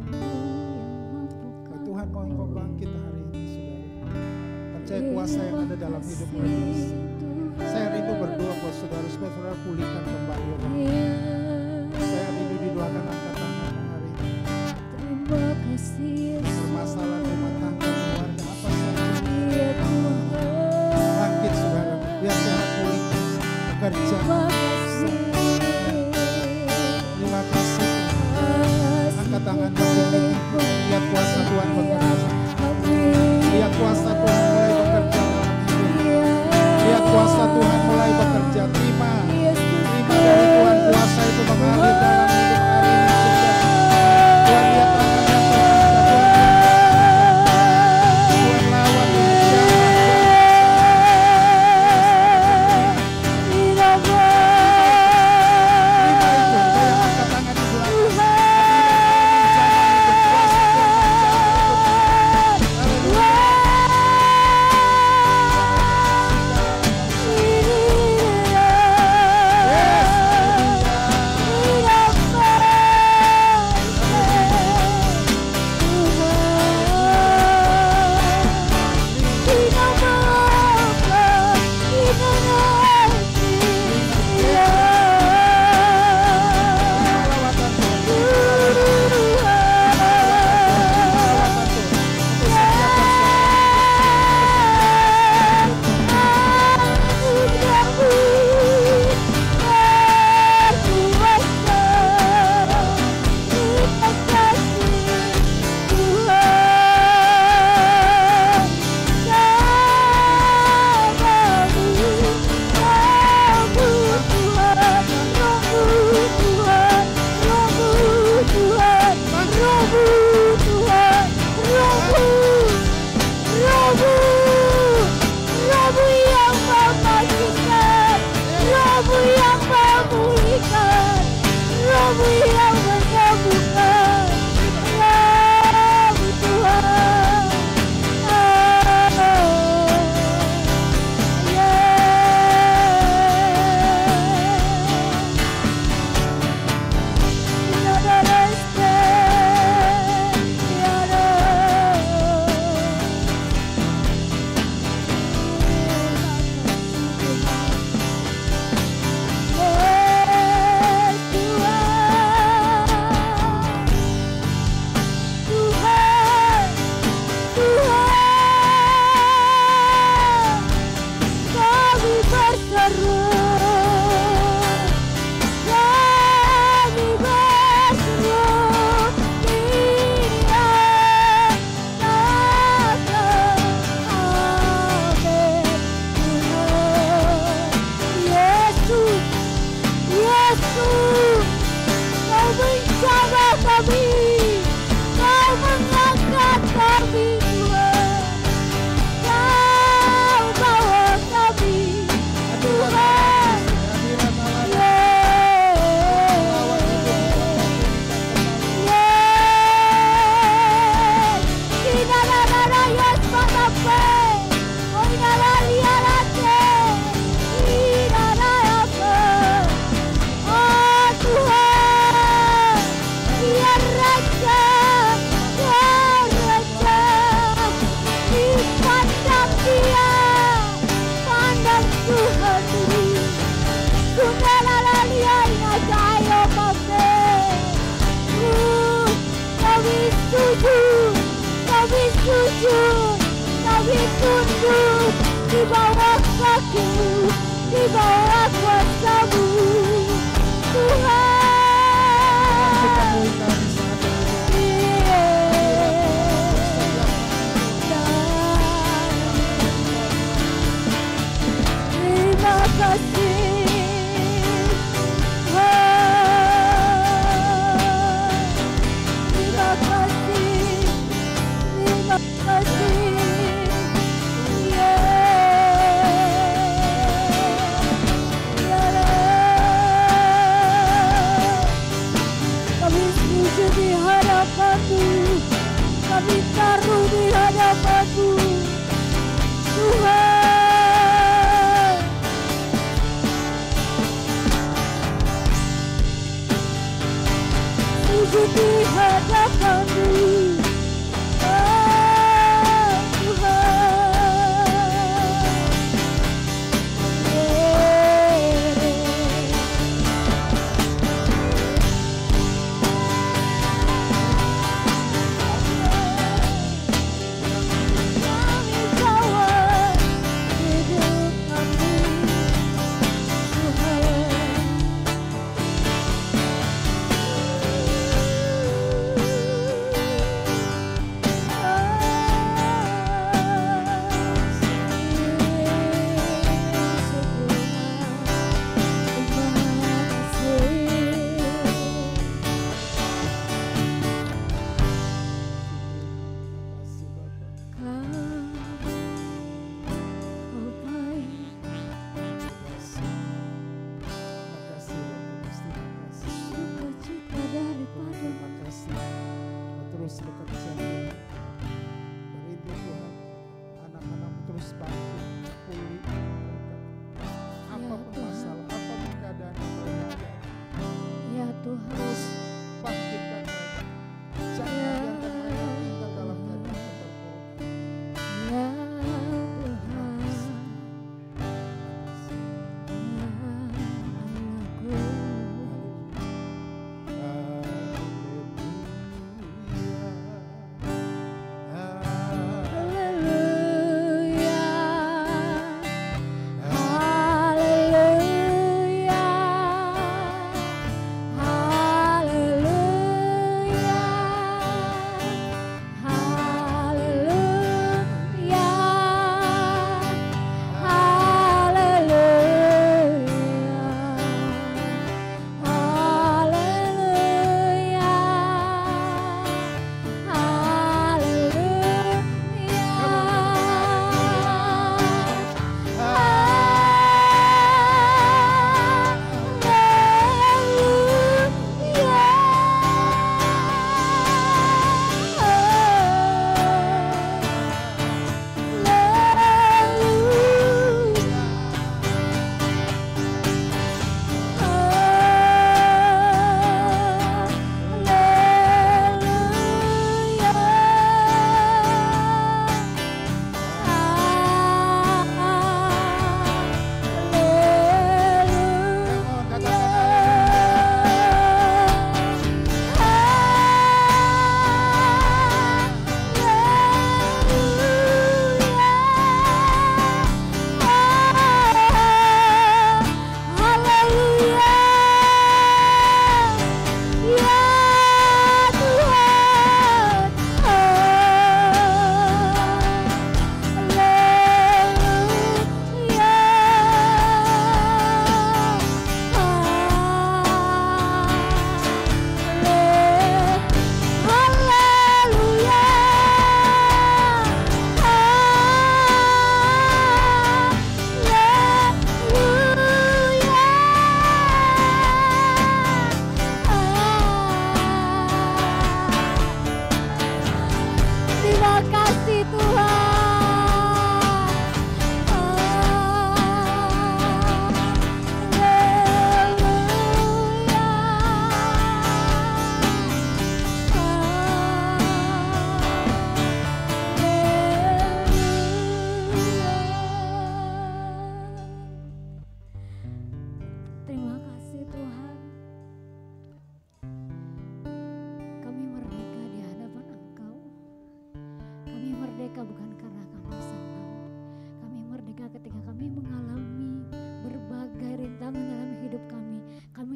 Tuhan mau Engkau bangkit hari ini, saudara. Percaya kuasa yang ada dalam hidupmu ini. Saya rindu berdoa buat saudara supaya saudara pulihkan kembali. Saya rindu didoakan angkat tangan hari ini. Terima kasih Yesus. Permasalahan rumah tangga, keluarga, apa saja. Ya Tuhan. Bangkit saudara, biar Tuhan pulih bekerja. Terima kasih. Terima kasih Tuhan. Angkat tangan berdiri. Lihat kuasa Tuhan bekerja. Lihat kuasa Tuhan mulai bekerja dalam hidup. Lihat kuasa Tuhan mulai bekerja. Terima dari Tuhan kuasa itu mengalir dalam hidup hari ini juga. Tuhan lihat tangannya Tuhan lawan Tuhan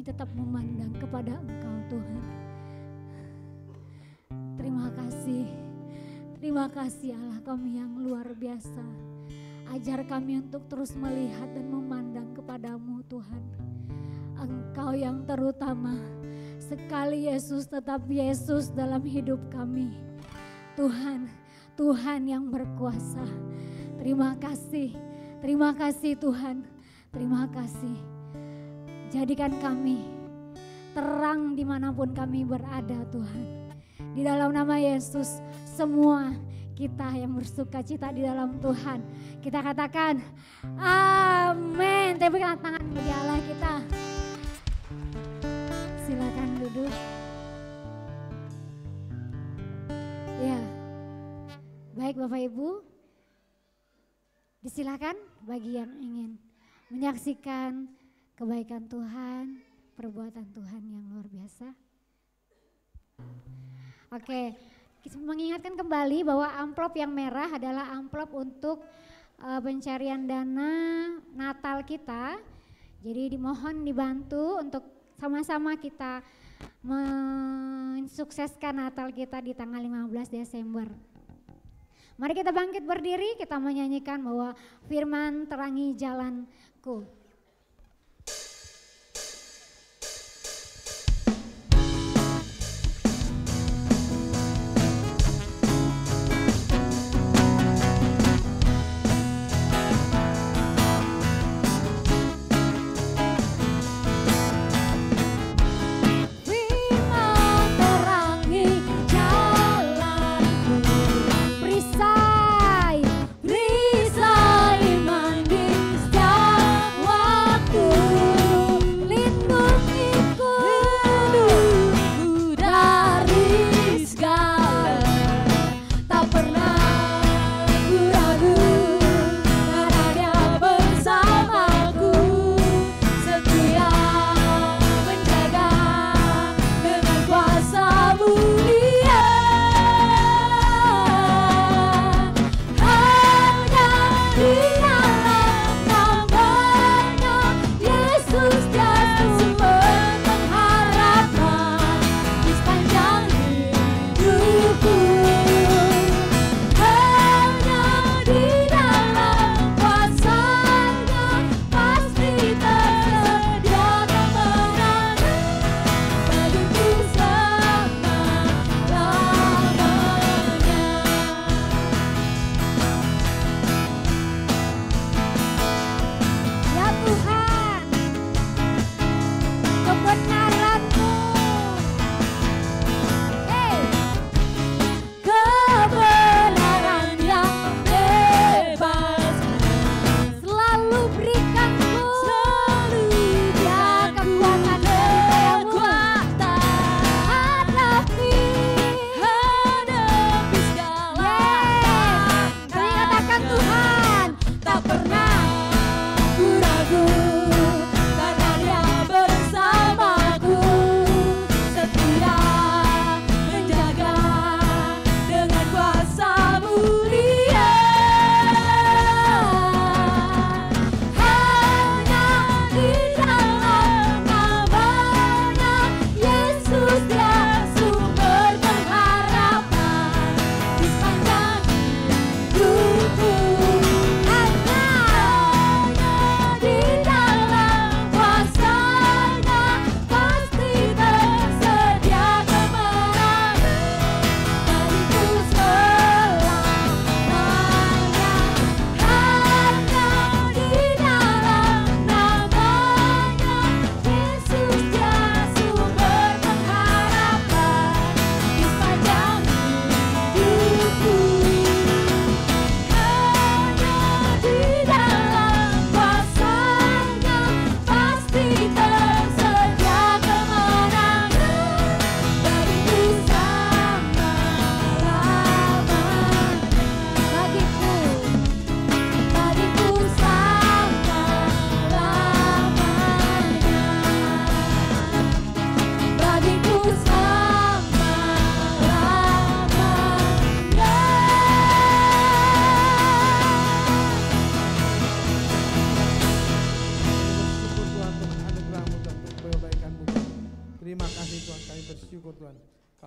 tetap memandang kepada Engkau Tuhan. Terima kasih Allah kami yang luar biasa. Ajar kami untuk terus melihat dan memandang kepadamu Tuhan. Engkau yang terutama. Sekali Yesus tetap Yesus dalam hidup kami. Tuhan yang berkuasa. Terima kasih Tuhan. Terima kasih. Jadikan kami terang dimanapun kami berada Tuhan. Di dalam nama Yesus, semua kita yang bersuka cita di dalam Tuhan, kita katakan amin. Tepuk tangan bagi Allah kita. Silakan duduk. Ya, baik Bapak Ibu, disilakan bagi yang ingin menyaksikan kebaikan Tuhan, perbuatan Tuhan yang luar biasa. Oke, mengingatkan kembali bahwa amplop yang merah adalah amplop untuk pencarian dana Natal kita. Jadi dimohon dibantu untuk sama-sama kita mensukseskan Natal kita di tanggal 15 Desember. Mari kita bangkit berdiri, kita menyanyikan bahwa firman terangi jalanku. Perisai iman di setiap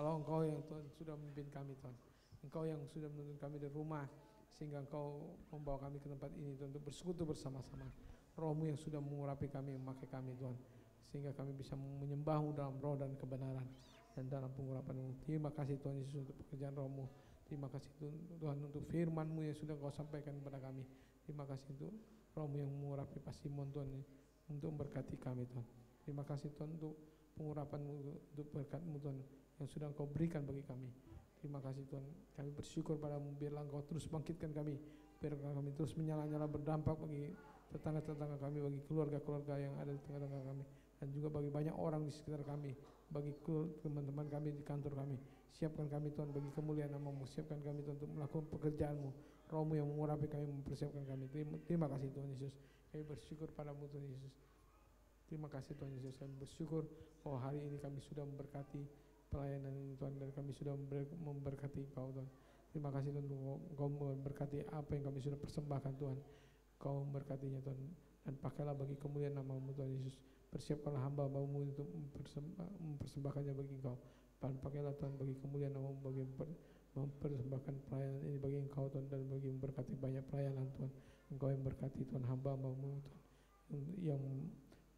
Kalau Engkau yang Tuhan sudah memimpin kami Tuhan, Engkau yang sudah menuntun kami dari rumah, sehingga Engkau membawa kami ke tempat ini Tuhan, untuk bersekutu bersama-sama. Roh-Mu yang sudah mengurapi kami, memakai kami Tuhan, sehingga kami bisa menyembah-Mu dalam roh dan kebenaran dan dalam pengurapan-Mu. Terima kasih Tuhan Yesus untuk pekerjaan Roh-Mu. Terima kasih Tuhan untuk firman-Mu yang sudah Engkau sampaikan kepada kami. Terima kasih untuk Roh-Mu yang mengurapi Pak Simon Tuhan, untuk memberkati kami Tuhan. Terima kasih Tuhan untuk pengurapan-Mu, untuk berkat-Mu Tuhan yang sudah Engkau berikan bagi kami. Terima kasih Tuhan, kami bersyukur padamu, biarlah Engkau terus bangkitkan kami, biarlah kami terus menyala-nyala berdampak bagi tetangga-tetangga kami, bagi keluarga-keluarga yang ada di tengah-tengah kami, dan juga bagi banyak orang di sekitar kami, bagi teman-teman kami di kantor kami. Siapkan kami Tuhan bagi kemuliaan nama-Mu, siapkan kami Tuhan untuk melakukan pekerjaan-Mu. Roh-Mu yang mengurapi kami, mempersiapkan kami. Terima kasih Tuhan Yesus, kami bersyukur padamu Tuhan Yesus. Terima kasih Tuhan Yesus, kami bersyukur bahwa hari ini kami sudah memberkati pelayanan ini Tuhan, dan kami sudah memberkati Kau Tuhan. Terima kasih Tuhan, Kau memberkati apa yang kami sudah persembahkan Tuhan. Kau memberkatinya Tuhan, dan pakailah bagi kemuliaan nama-Mu Tuhan Yesus. Persiapkanlah hamba-hamba-Mu untuk mempersembahkannya bagi Engkau, dan pakailah Tuhan bagi kemuliaan nama-Mu, bagi mempersembahkan pelayanan ini bagi Engkau Tuhan, dan bagi memberkati banyak pelayanan Tuhan. Engkau yang memberkati Tuhan hamba-hamba-Mu Tuhan, yang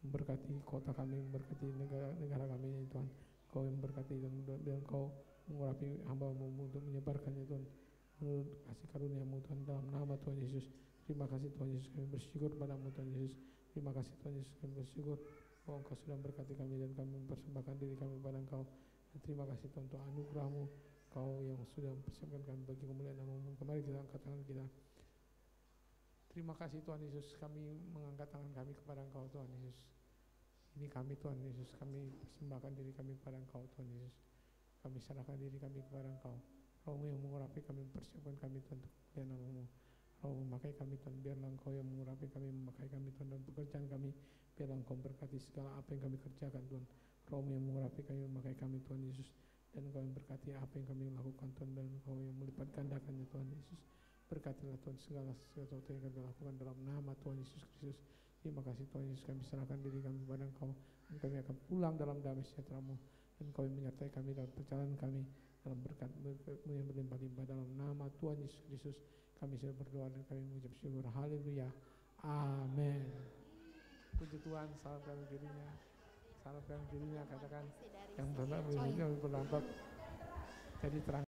memberkati kota kami, memberkati negara kami ini Tuhan. Kau yang memberkati dan Kau mengurapi hamba-Mu untuk menyebarkannya Tuhan, menurut kasih karunia-Mu Tuhan, dalam nama Tuhan Yesus. Terima kasih Tuhan Yesus, kami bersyukur padamu Tuhan Yesus. Terima kasih Tuhan Yesus, kami bersyukur bahwa Engkau sudah memberkati kami, dan kami mempersembahkan diri kami kepada Engkau. Dan terima kasih Tuhan untuk anugerah-Mu, Kau yang sudah mempersiapkan kami bagi kemuliaan nama-Mu. Kembali kita angkat tangan kita. Terima kasih Tuhan Yesus, kami mengangkat tangan kami kepada Engkau Tuhan Yesus. Ini kami Tuhan Yesus, kami persembahkan diri kami kepada Engkau Tuhan Yesus. Kami serahkan diri kami kepada Engkau. Roh-Mu yang mengurapi kami, mempersiapkan kami Tuhan untuk kemuliaan nama-Mu. Roh memakai kami Tuhan, biarlah Engkau yang mengurapi kami, memakai kami Tuhan dalam pekerjaan kami. Biarlah Engkau berkati segala apa yang kami kerjakan Tuhan. Roh-Mu yang mengurapi kami, memakai kami Tuhan Yesus, dan Engkau yang berkati apa yang kami lakukan Tuhan, dan Engkau yang melipat gandakannya Tuhan Yesus. Berkatilah Tuhan segala sesuatu yang kami lakukan dalam nama Tuhan Yesus Kristus. Terima kasih Tuhan Yesus, kami serahkan diri kami kepada Engkau, dan kami akan pulang dalam damai sejahtera-Mu, dan Engkau yang menyertai kami dalam perjalanan kami, dalam berkat-Mu yang berlimpah-limpah, dalam nama Tuhan Yesus Kristus. Kami sudah berdoa dan kami mengucap syukur. Haleluya. Amin. Puji Tuhan, salapkan dirinya. Salapkan dirinya, katakan yang berdampak jadi terang.